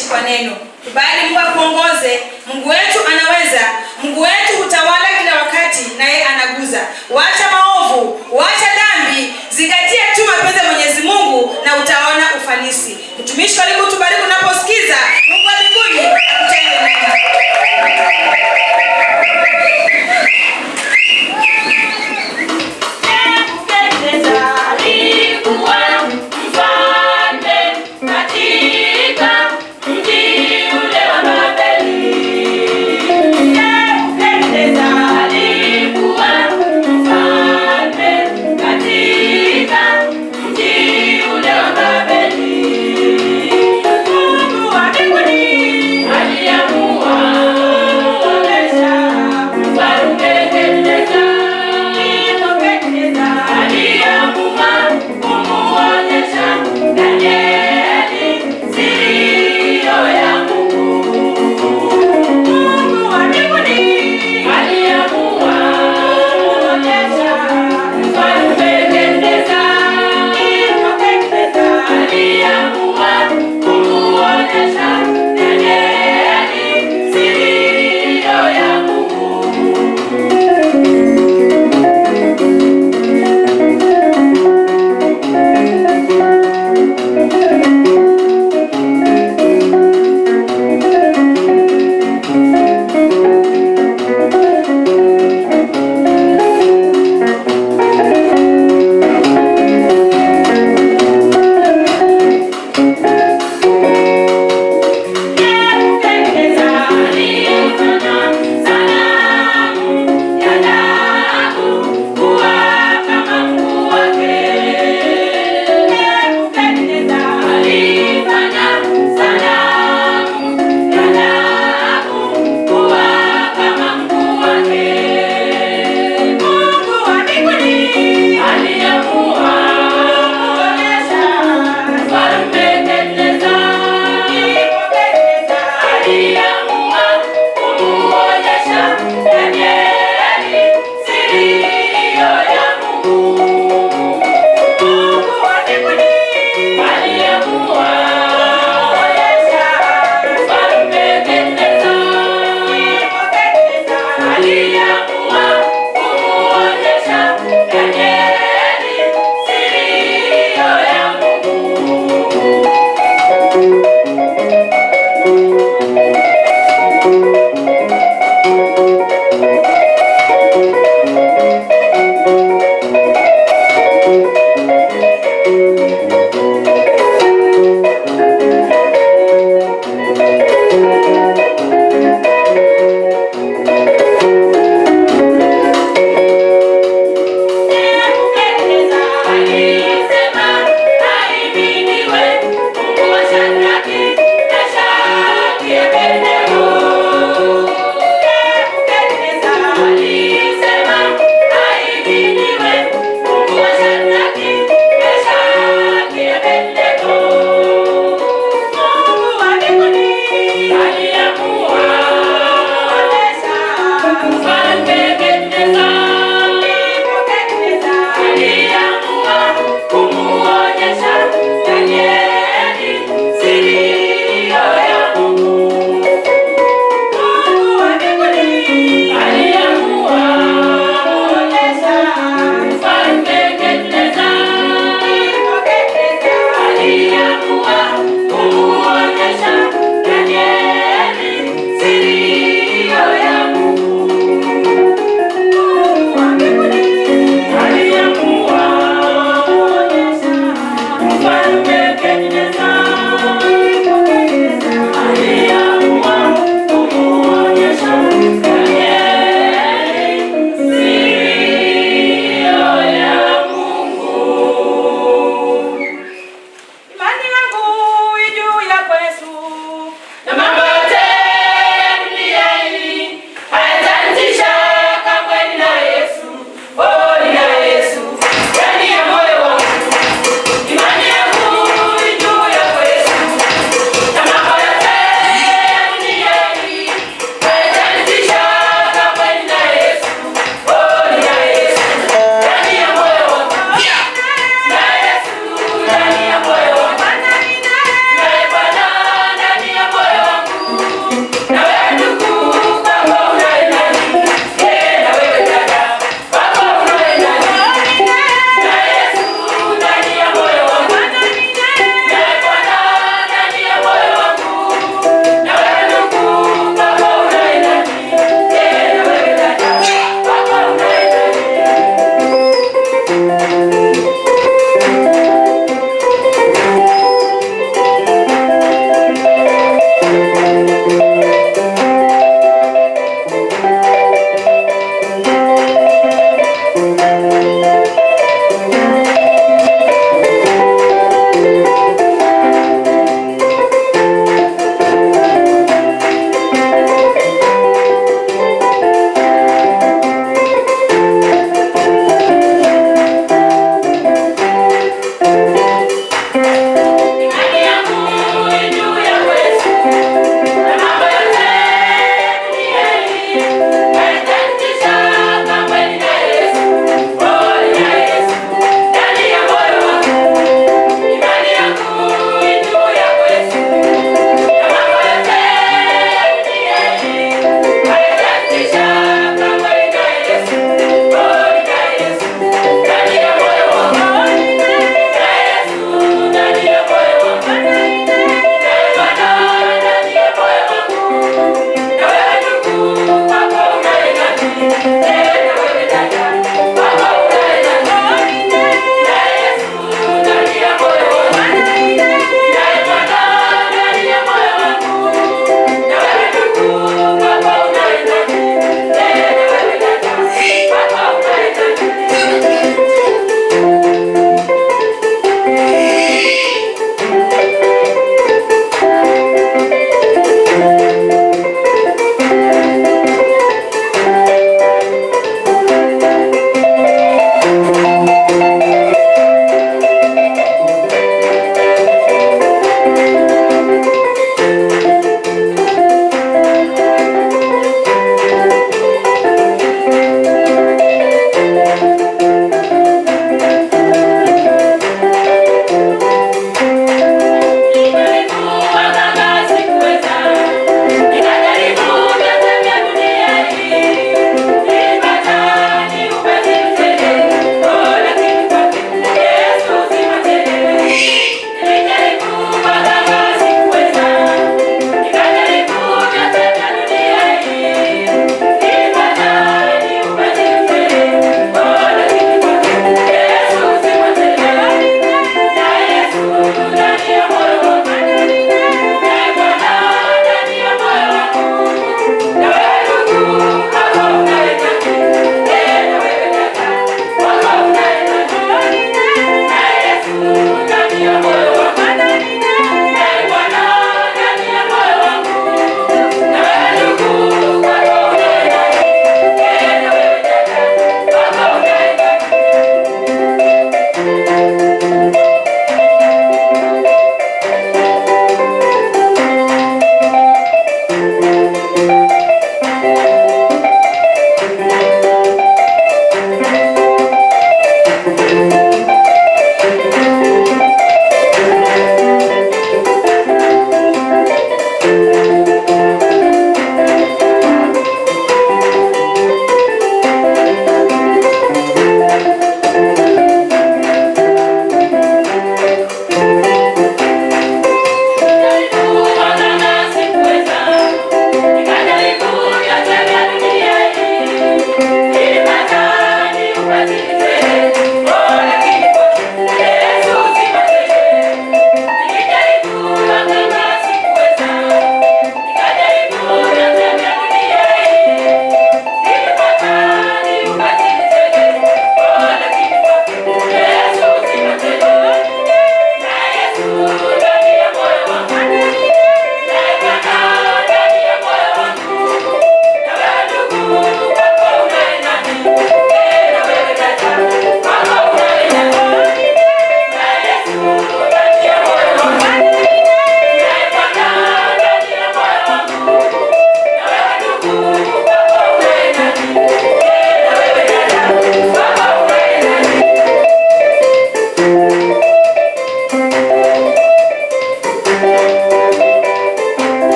tutaishi kwa neno. Kubali Mungu akuongoze. Mungu wetu anaweza. Mungu wetu hutawala kila wakati, naye anaguza. Wacha maovu, wacha dhambi, zingatia tu mapenzi ya Mwenyezi Mungu na utaona ufanisi. Mtumishi, karibu tubariki unaposikiza. Mungu wa mbinguni akutende mema. Mungu wa mbinguni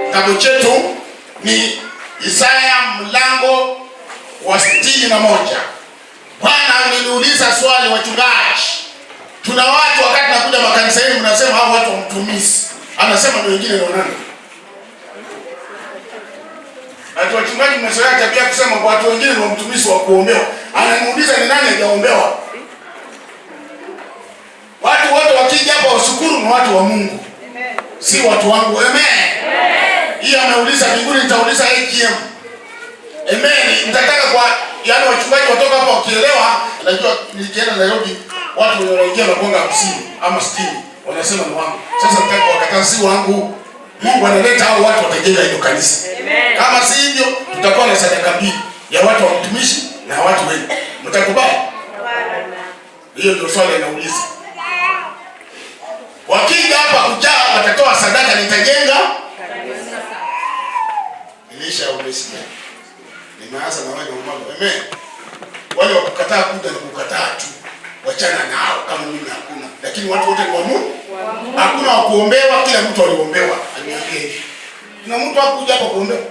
Kitabu chetu ni Isaya mlango wa 61. Bwana aliniuliza swali, wachungaji, tuna watu wakati nakuja makanisa yenu mnasema hao watu wamtumishi. Anasema ni wengine ndio nani? Ati wachungaji mmezoea tabia kusema kwa watu wengine ni wamtumishi wa kuombewa. Ananiuliza ni nani hajaombewa? Watu wote wakija hapa washukuru ni watu wa Mungu. Amen. Si watu wangu. Amen. Hii ameuliza mbinguni, nitauliza AGM. Amen. Nitataka kwa yaani wachungaji watoka hapa wakielewa. Najua nilikienda Nairobi watu wanaingia na kuanga 50 ama 60 wanasema ni wangu. Sasa nataka wakataa si wangu. Mungu analeta hao watu watajenga hiyo kanisa. Amen. Kama si hivyo tutakuwa na sadaka mbili ya watu wa mtumishi na watu wenu. Mtakubali? Hiyo ndio swali anauliza. Wakija hapa kujaa watatoa sadaka, nitajenga kanisa. Elisha umesikia. Nimeanza na wale mmoja. Amen. Wale wakukataa kuja na kukataa tu. Wachana nao kama mimi hakuna. Lakini watu wote ni wa Mungu. Hakuna wa kuombewa, kila mtu aliombewa. Aniambie hivi. Kuna mtu hakuja hapa kuombewa.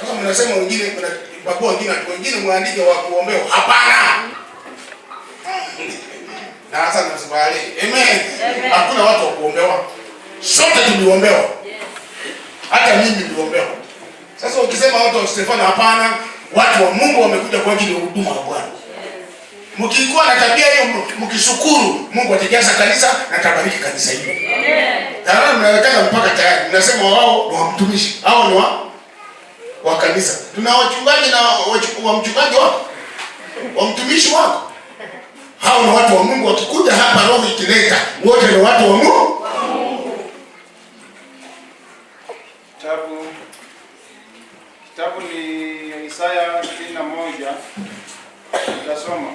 Sasa mnasema wengine kuna wengine muandike wa kuombewa. Hapana. na hasa na sibali. Amen. Hakuna watu wa kuombewa. Sote tuliombewa. Hata mimi niliombewa. Sasa ukisema watu wa Stefano, hapana, watu wa Mungu wamekuja kwa ajili ya huduma ya Bwana. Mkikuwa na tabia hiyo, mkishukuru, Mungu atajaza kanisa na atabariki kanisa hilo. Amen. Tayari mnawekana mpaka tayari. Mnasema wao ni wa mtumishi, hao ni wa kanisa. Tuna wachungaji na wa mchungaji wako, wa mtumishi wako. Hao ni watu wa Mungu, wakikuja hapa roho ikileta, wote ni watu wa Mungu. Kitabu ni Isaya 61. Tutasoma.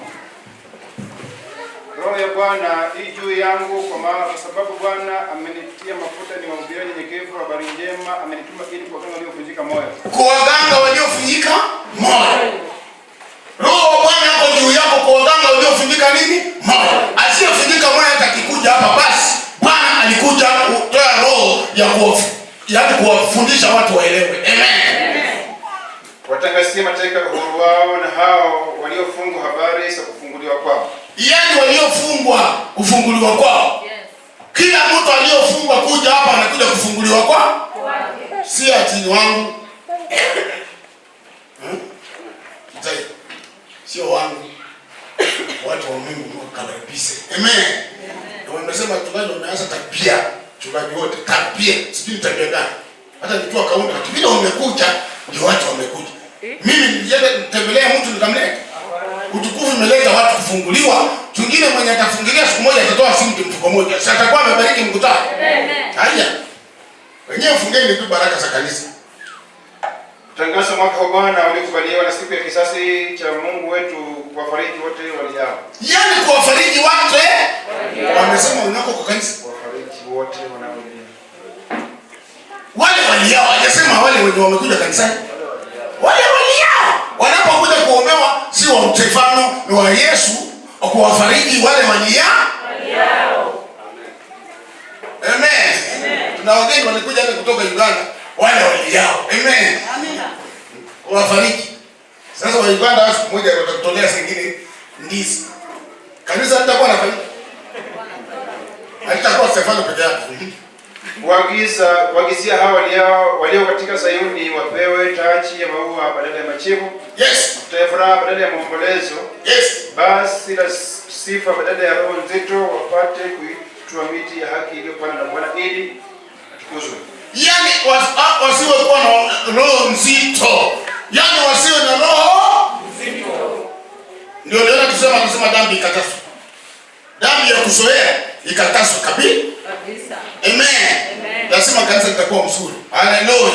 Roho ya Bwana ii juu yangu kwa sababu Bwana amenitia mafuta ni wahubiri nyenyekevu habari njema, amenituma ili kuwaganga waliovunjika moyo. Kuwaganga waliovunjika moyo. Roho wa Bwana hapo juu yako kuwaganga waliovunjika nini? Moyo. Asiyevunjika moyo atakikuja hapa basi. Bwana alikuja kutoa roho ya kuwafundisha watu waelewe. Amen. Watangazie mateka uhuru wao na hao waliofungwa habari za kufunguliwa kwao. Yaani waliofungwa kufunguliwa kwao. Yes. Kila mtu aliyofungwa kuja hapa anakuja kufunguliwa kwao. Si ati wangu. Kitai. Sio wangu. Watu wa Mungu wakaribishe. Amen. Ndio wamesema tunaje umeanza tabia. Chungaji wote tabia. Sijui tabia gani. Hata nikiwa kaunda kipindi umekuja ndio watu wamekuja. Mimi nilienda kutembelea mtu nikamleta. Utukufu umeleta watu kufunguliwa. Mwingine mwenye atafungulia siku moja atatoa simu mfuko moja. Sasa atakuwa amebariki mkutano. Amen. Haya. Wenyewe fungeni tu baraka za kanisa. Tangazo mwaka wa Bwana uliokubaliwa na siku ya kisasi cha Mungu wetu kuwafariji wote waliao. Yaani kuwafariji watu wamesema unako kwa kanisa. Kuwafariji wote wanaolia. Wale waliao hajasema wale wenye wamekuja kanisani. Wale waliao wanapokuja kuombewa si wa Stefano ni wa Yesu kuwafariji wale waliao. Amen. Tuna wageni walikuja hata kutoka Uganda wale waliao. Amen. Amina. Kuwafariji. Sasa wa Uganda watu mmoja watakutolea zingine ndizi. Kanisa litakuwa na faida. Halitakuwa Stefano peke yake. Kuagizia hawa walio katika Sayuni wapewe taji ya maua badala ya machivu. Yes. Furaha badala ya maombolezo. Yes. Basi la sifa badala ya roho nzito, wapate kuitwa miti ya haki iliyopandwa na Bwana ili atukuzwe. Yaani wasiwe kuwa na roho nzito. Yaani wasiwe na roho nzito. Ndio tunasema dhambi ikataswa. Dhambi ya kuzoea ikataswa kabisa. Amen. Lazima kanisa litakuwa mzuri. Haleluya.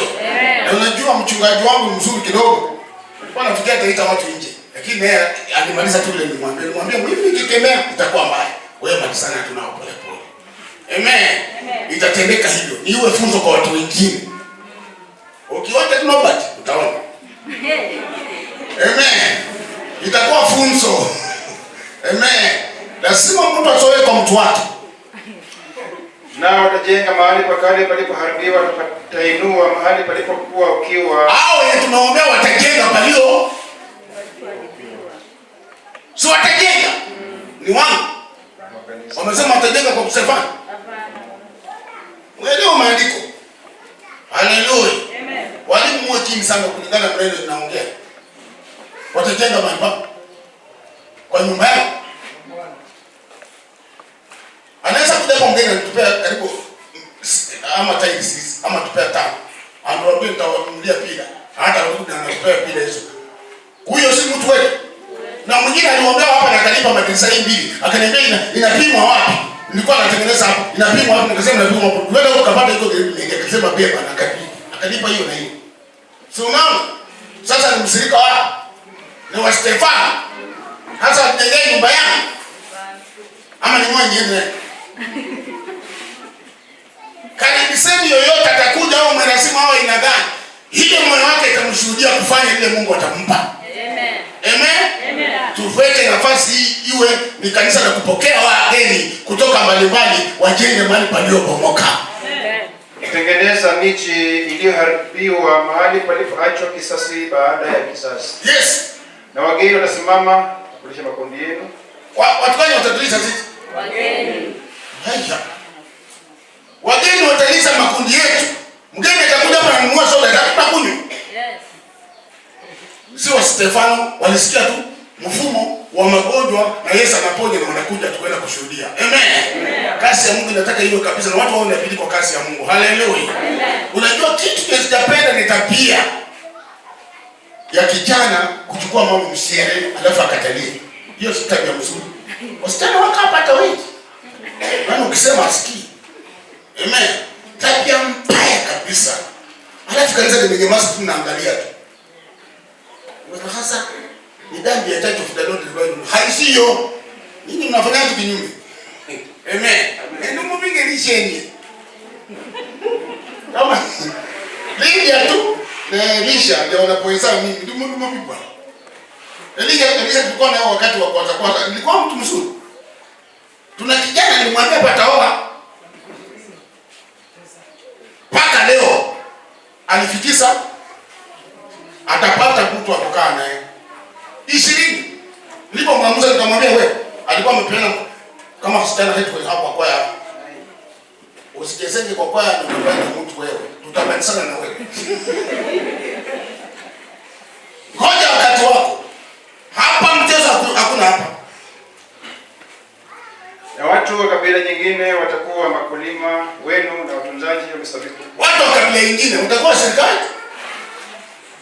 Na unajua mchungaji wangu mzuri kidogo. Alikuwa anafikia ataita watu nje. Lakini yeye alimaliza tu ile nimwambia mimi nikikemea itakuwa mbaya. Wewe malizana tunao pole pole. Amen. Itatendeka hivyo. Ni iwe funzo kwa watu wengine. Ukiwacha tunobati utaona. Amen. Itakuwa funzo. Amen. Lazima mtu asoe kwa mtu wake. Nao watajenga mahali pakale palipoharibiwa, watainua mahali palipokuwa ukiwa. Hao wenye tunaombea watajenga palio. Si watajenga. Ni wangu. Wamesema watajenga kwa Stefano. Uelewa maandiko. Haleluya. Amen. Walimu mwe chini sana kulingana na neno linaongea. Watajenga mahali pa kwa nyumba yao. Anaweza kuja kwa mgeni anatupea karibu ama tiles ama tupea tano. Anatuambia nitawanunulia pila. Hata rudi anatupea pila hizo. Huyo si mtu wetu. Na mwingine aliombewa hapa na akanipa madirisa mbili. Akaniambia inapimwa wapi? Nilikuwa natengeneza hapo. Inapimwa wapi? Nikasema inapimwa hapo. Wewe ndio ukapata hiyo nikasema beba na akanipa hiyo na hiyo. Si unaona? Sasa ni mshirika wao. Ni wa Stefano. Sasa nijengee nyumba yangu. Ama ni mwenyewe. Karibiseni yoyote atakuja au mwanasimu au ina gani. Ile moyo wake itamshuhudia kufanya ile Mungu atampa. Amen. Amen. Tufike nafasi hii iwe ni kanisa la kupokea wageni kutoka mbalimbali wajenge mahali paliobomoka. Tengeneza miji iliyoharibiwa mahali palipoachwa kisasi baada ya kisasi. Yes. Na wageni watasimama kulisha makundi yenu. Watu gani watatulisha sisi? walisikia tu mfumo wa magonjwa na Yesu anaponya na wanakuja tukwenda kushuhudia. Amen. Kasi ya Mungu inataka iwe kabisa na watu wao wanabidi kwa kasi ya Mungu. Haleluya. Unajua kitu kinachopenda ni tabia ya kijana kuchukua mambo msiri alafu akatalie. Hiyo si tabia nzuri. Wasichana wakapata wengi. Maana ukisema asikii. Amen. Tabia mbaya kabisa. Alafu kanisa limenyamaza tu naangalia tu. Wewe hasa ni dhambi ya tatu fudaloni Bible. Haisiyo. Ninyi mnafanya kitu kinyume. Amen. Ndio mpige lisheni. Kama Elia tu na Elisha ndio wanapohesabu mimi ndio Mungu mpigwa. Elisha tulikuwa nao wakati wa kwanza nilikuwa mtu mzuri. Tuna kijana nilimwambia pataoa. Paka leo alifikisha atapata mtu akukaa naye 20. Nilipomwamuza nikamwambia wewe alikuwa amepeana kama msichana wetu hapo kwa kwaya. Usichezeke kwa kwaya na mbaya mtu wewe. Tutabanisana na wewe. Ngoja wakati wako. Hapa mchezo hakuna hapa. Na watu wa kabila nyingine watakuwa makulima wenu na watunzaji wa misabibu. Watu wa kabila nyingine watakuwa serikali.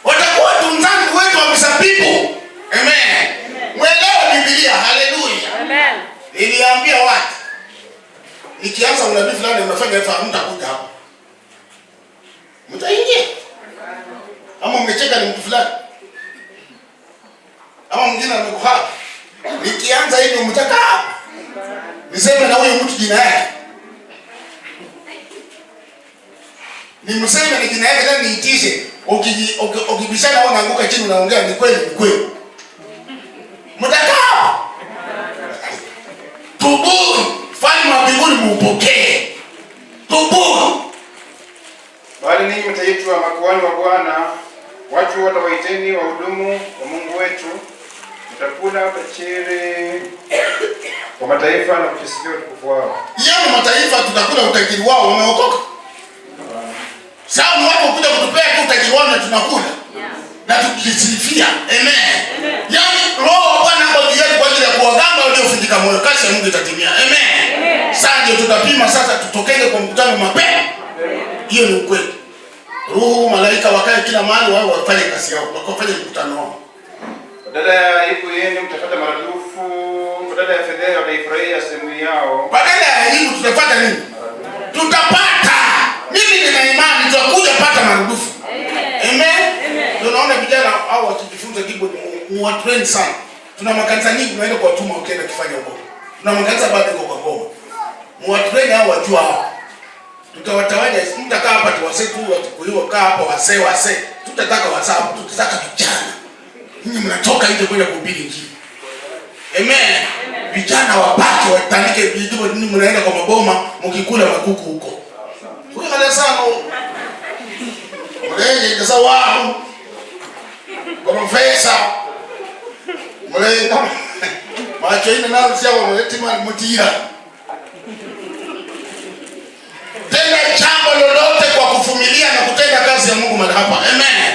Watakuwa watunzaji wetu wa misabibu. Amen. Mwelewa Biblia. Haleluya. Amen. Niliambia watu nikianza unabii fulani unafanya hivyo mtakuja hapa. Mtaingia. Ama mmecheka ni mtu fulani. Ama mwingine amekuha. Nikianza hivi mtakaa. Niseme na huyo mtu jina yake. Nimseme ni jina yake na niitishe. Ukibishana au unaanguka chini unaongea ni kweli ni kweli. Mtakaa. Tubuni, fanye mabinguni muupokee. Tubuni. Bali ninyi mtaitwa makuhani wa Bwana, watu watawaiteni wahudumu wa Mungu wetu. Mtakula kachiri kwa mataifa na kujisikia utukufu wao. Yaani mataifa tutakula utajiri wao wameokoka. Sawa ni watu kuja kutupea tu utajiri wao na tunakula. Na tukijisifia. Amen. Yaani roho wa Bwana hapo juu yetu kwa ajili ya kuwaganga waliofundika moyo. Kasi ya Mungu itatimia. Amen. Sasa ndio tutapima sasa tutokenge kwa mkutano mapema. Hiyo ni ukweli. Roho malaika wakae kila mahali wao wafanye kazi yao. Wakafanye mkutano wao. Badala ya aibu yenu mtapata maradufu, badala ya fedheha wataifurahia sehemu yao. Badala ya aibu tutapata nini? Tutapata. Mimi nina imani tutakuja pata marudufu. Amen. Ndio naona vijana hao wakijifunza keyboard ni watu wengi sana. Tuna makanisa nyingi tunaenda kwa tuma ukienda kufanya huko. Tuna makanisa bado kwa Goma. Watu wengi hao wajua hao. Tutawatawanya mtakaa hapa tu wazee tu watakuiwa kaa hapa wazee. Tutataka wazao, tutataka vijana. Ninyi mnatoka nje kwenda kuhubiri Injili. Amen. Vijana wabaki watandike vijibu ninyi mnaenda kwa maboma mkikula makuku huko. Huyo kale sana. Mlenje kasa wao. Profesa. Mlenje. Macho ina nalo sio wameletima mtira. Tenda jambo lolote kwa kuvumilia na kutenda kazi ya Mungu mahali hapa. Amen.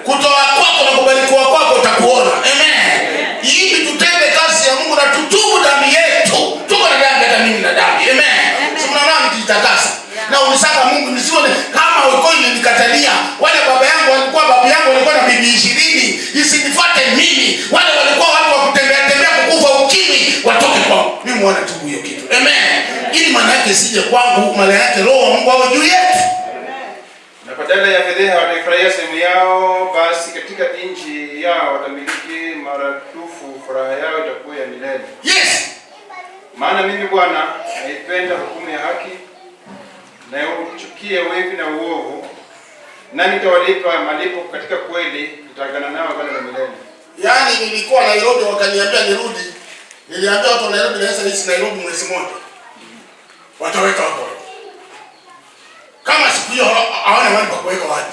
Kutoa kwako na kubarikiwa kwako utakuona. Amen. Ili tutende kazi ya Mungu na tutubu dhambi yetu. Tuko na dhambi hata mimi na dhambi. Amen. Sio mnaona mkijitakasa. Na unisaka Mungu nisione kama uko nilikatalia. Wale babu yangu walikuwa na bibi 20. Isinifuate mimi. Wale walikuwa watu wa kutembea kukufa ukimwi watoke kwangu. Mimi muone tubu hiyo kitu. Amen. Ili maana yake sije kwangu, maana yake roho wa Mungu awe juu yetu. Na badala ya fedheha wataifurahia sehemu yao, basi katika nchi yao watamiliki maradufu, furaha yao itakuwa ya milele. Yes. Maana mimi Bwana naipenda hukumu ya haki na uchukie wivi na uovu, na nitawalipa malipo katika kweli, nitaagana nao agano la milele. Yaani nilikuwa Nairobi wakaniambia nirudi. Niliambia watu wa Nairobi naweza ishi Nairobi mwezi mmoja. Wataweka hapo. Kama siku hiyo hawana mahali pa kuweka watu.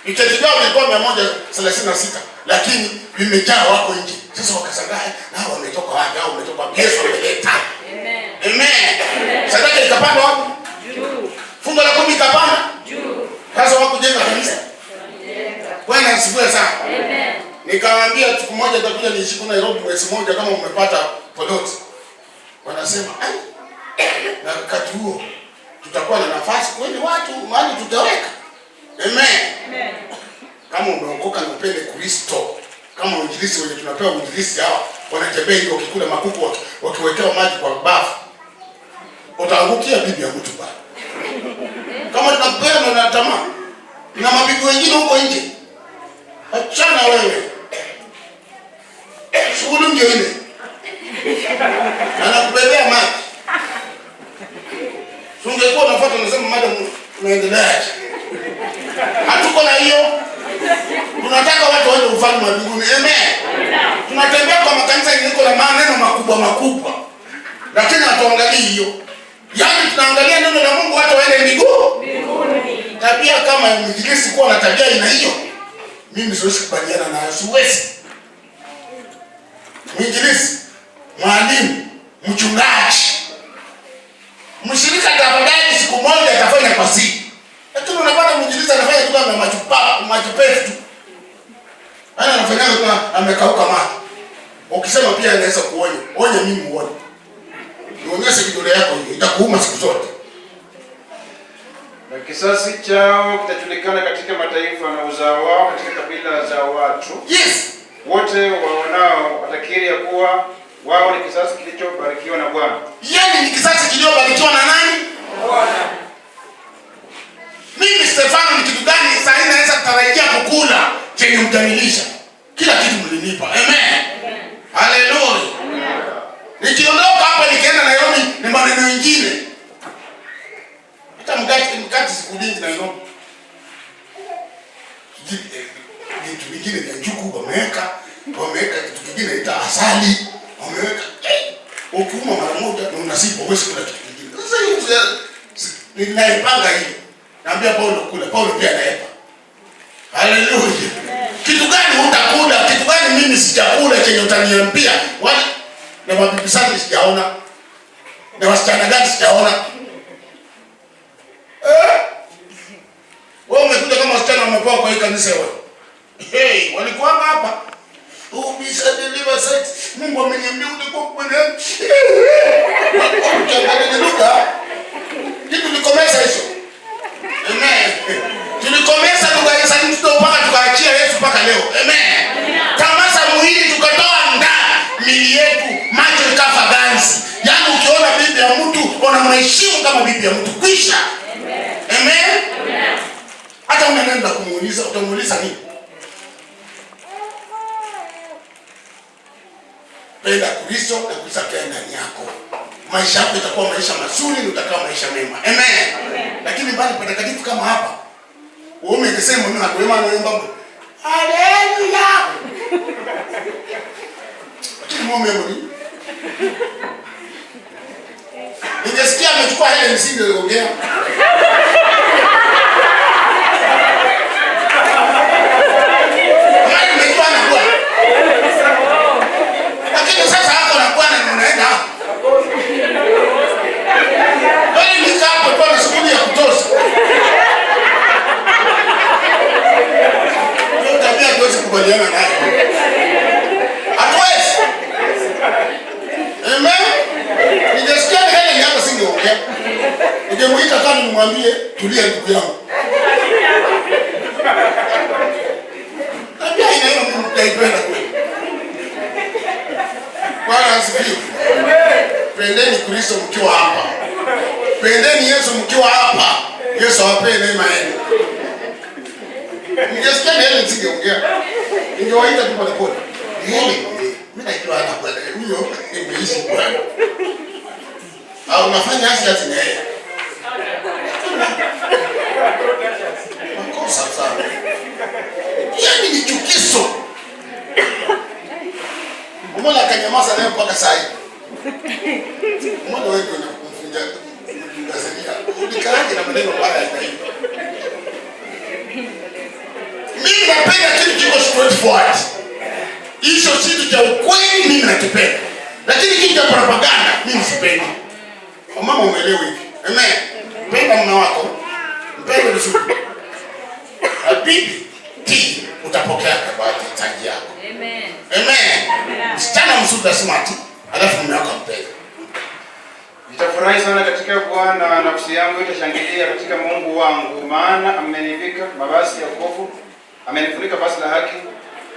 Viketi vyao vilikuwa 136 lakini vimejaa wako nje. Sasa wakasangaa na wametoka wapi au wametoka wapi? Yesu ameleta. Amen. Amen. Sadaka ikapanda wapi? Juu. Fungo la 10 ikapanda? Juu. Sasa wako jenga kanisa. Bwana asifiwe sana. Amen. Nikawaambia siku moja nitakuja niishi kwa Nairobi mwezi mmoja kama umepata poloti. Wanasema, "Ai, na wakati huo tutakuwa na nafasi kweli watu mahali tutaweka." Amen. Kama umeokoka na upende Kristo, kama uinjilisti wenye tunapewa uinjilisti hawa wanatembea hiyo wakikula makuku wakiwekewa maji kwa bafu, utaangukia bibi ya mtu bwana. Kama tunapenda na tamaa na mabibi wengine huko nje, achana wewe. Shughuli ndio ile. Anakubebea maji. Ungekuwa unafuata unasema madam unaendeleaje? Hatuko na hiyo. Tunataka watu waende ufalme wa mbinguni. Amen. Tunatembea kwa makanisa yenye na maneno makubwa makubwa. Lakini hatuangalii hiyo. Yaani tunaangalia neno la Mungu watu waende mbinguni. Tabia kama mwinjilisti kuwa na tabia ina hiyo, mimi siwezi kubaliana nayo, siwezi. Mwinjilisti, mwalimu, mchungaji, mshirika tafadhali siku moja atafanya kwa siku. Lakini unapata mwinjilisti anafanya tu kama machupefu tu. Anafanya kama amekauka maji. Ukisema pia anaweza kuonya. Onya mimi uone. Nionyeshe kidole yako hiyo, itakuuma siku zote. Na kisasi chao kitajulikana katika mataifa na uzao wao katika kabila za watu. Yes. Wote waonao watakiri ya kuwa wao ni kisasi kilichobarikiwa na Bwana. Yaani ni kisasi kilichobarikiwa na nani? Bwana. Mimi Stefano ni kitu gani sasa naweza kutarajia kukula chenye mtamilisha? Kila kitu mlinipa. Amen. Hallelujah. Nikiondoka hapa nikienda Nairobi ni maneno mengine. Hata mkati siku nyingi Nairobi. Kitu kingine vya njuku wameweka kitu kingine ita asali, wameweka. Ukiuma mara moja na unasipo wewe kula kitu kingine. Sasa hiyo ninaipanga hiyo. Naambia Paulo kula, Paulo pia anaepa. Hallelujah. Kitu gani utakula? Kitu gani mimi sijakula chenye utaniambia? Wala na mabibi sana sijaona. Na wasichana gani sijaona? Wewe umekuja kama wasichana wamepoa kwa hii kanisa wewe. Hey, walikuwa hapa. Ubisha deliver site. Mungu ameniambia utakuwa kwenda. Ukiangalia kitu nikomesa hicho. Amen. Tulikomesa lugha ya sani mpaka tukaachia Yesu mpaka leo. Amen. Tamasa muhili tukatoa ndani mili yetu, macho ikafa ganzi. Yaani ukiona bibi ya mtu unamheshimu kama bibi ya mtu kwisha. Amen. Hata unaenda kumuuliza, utamuuliza nini? Penda Kristo na kusafia ndani yako. Maisha yako itakuwa maisha mazuri, utakaa maisha mema. Amen. Lakini bali patakatifu kama hapa, wewe umesema mimi nakuema naomba. Haleluya. Mume wangu. Ningesikia amechukua hele nisingeongea. Lakini sasa hapo na Bwana ni unaenda hapo. Wewe ni hapo kwa shughuli ya kutosha. Ndio tabia tuweze kubaliana nayo. Hatuwezi. Amen. Ningesikia hele ni hapa singeongea. Ningemuita kama nimwambie tulia ndugu yangu. Tabia ina hiyo mimi nitaipenda kweli. Bwana asifiwe. Pendeni Kristo mkiwa hapa. Pendeni Yesu mkiwa hapa. Yesu awape neema yenu. Ningesikia neno nisingeongea. Ningewaita tu pale pole. Mimi najua hata kwa huyo nimeishi Bwana. Au unafanya hasi na yeye. Makosa sana. Yaani ni chukizo. Mbona akanyamaza leo mpaka saa hii? Mbona wewe ndio unafunja Tanzania? Ukikaje na maneno baya ya hivi? Mimi napenda kitu kiko straightforward. Hicho kitu cha ukweli mimi nakipenda. Lakini kitu cha propaganda mimi sipendi. Mama umeelewa hivi? Amen. Penda mume wako. Mpende vizuri. Habibi, utapokea kwa mahitaji yako. Amen. Msichana mzuri na smart, alafu mume wako mpenda. Nitafurahi sana katika Bwana, nafsi yangu itashangilia katika Mungu wangu, maana amenivika mavazi ya wokovu, amenifunika vazi la haki,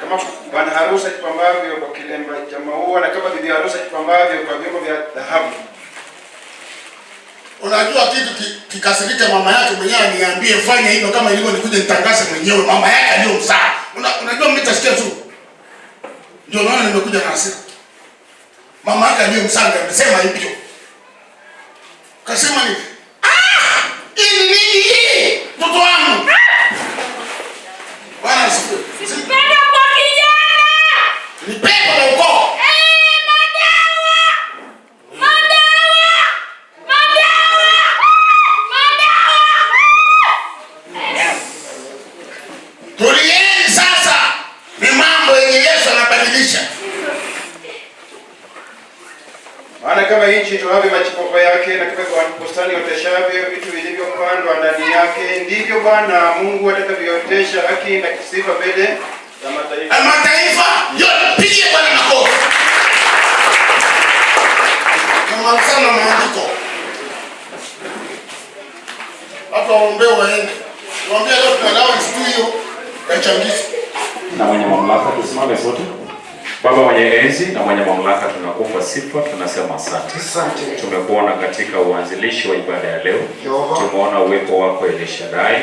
kama bwana harusi ajipambavyo kwa kilemba cha maua, na kama bibi harusi ajipambavyo kwa vyombo vya dhahabu. Unajua kitu kikasirika mama yake mwenyewe aniambie fanya hivyo kama ilivyo nikuje nitangaze mwenyewe, mama yake aliyomzaa. Unajua mimi nitasikia tu. Ndio maana nimekuja na hasira. Mama yake aliyomzaa amesema hivyo. Kasema ni hii nini hii? Mtoto wangu. Bwana asifiwe. Sipenda kwa kijana. Ni pepo la ukoo. Tulieni sasa, ni mambo yenye Yesu anabadilisha. Maana kama nchi itoavyo machipuko yake, na kama bustani ioteshavyo vitu vilivyopandwa ndani yake, ndivyo Bwana Mungu atakavyootesha haki na sifa mbele ya mataifa. Mataifa yote pigie Bwana makofi. Kama sana maandiko. Hata waombe waende. Waambie leo tunalawa studio ya changizo. Na mwenye mamlaka tusimame sote. Baba mwenye enzi na mwenye mamlaka, tunakupa sifa, tunasema asante. Asante. Tumekuona katika uanzilishi wa ibada ya leo. Tumeona uwepo wako Elishadai.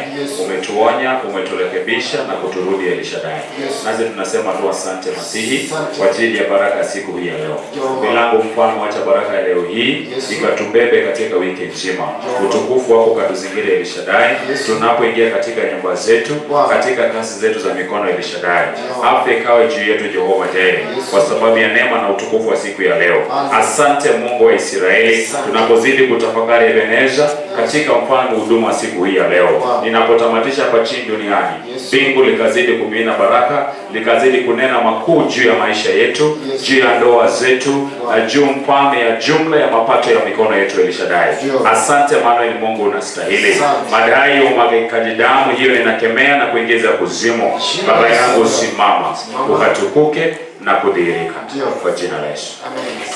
Umetuonya, umeturekebisha na kuturudi Elishadai. Nasi tunasema tu asante Masihi kwa ajili ya baraka ya siku hii ya leo. Milango mfano acha baraka ya leo hii ikatubebe katika wiki nzima. Utukufu wako katuzingire Elishadai. Tunapoingia katika nyumba zetu, katika kazi zetu za mikono Elishadai. Afya ikawe juu yetu Jehova Jireh, kwa sababu ya neema na utukufu wa siku ya leo. Asante Mungu wa Israeli, tunapozidi kutafakari Ebeneza katika mfano huduma wa siku hii ya leo. Ninapotamatisha hapa chini duniani, mbingu likazidi kumimina baraka, likazidi kunena makuu juu ya maisha yetu, juu ya ndoa zetu, na juu mfano ya jumla ya mapato ya mikono yetu Elishadai. Asante maana ni Mungu unastahili. Madai umwagikaji damu hiyo inakemea na kuingiza kuzimu. Baba yangu simama, ukatukuke na kudhihirika kwa jina la Yesu. Amen.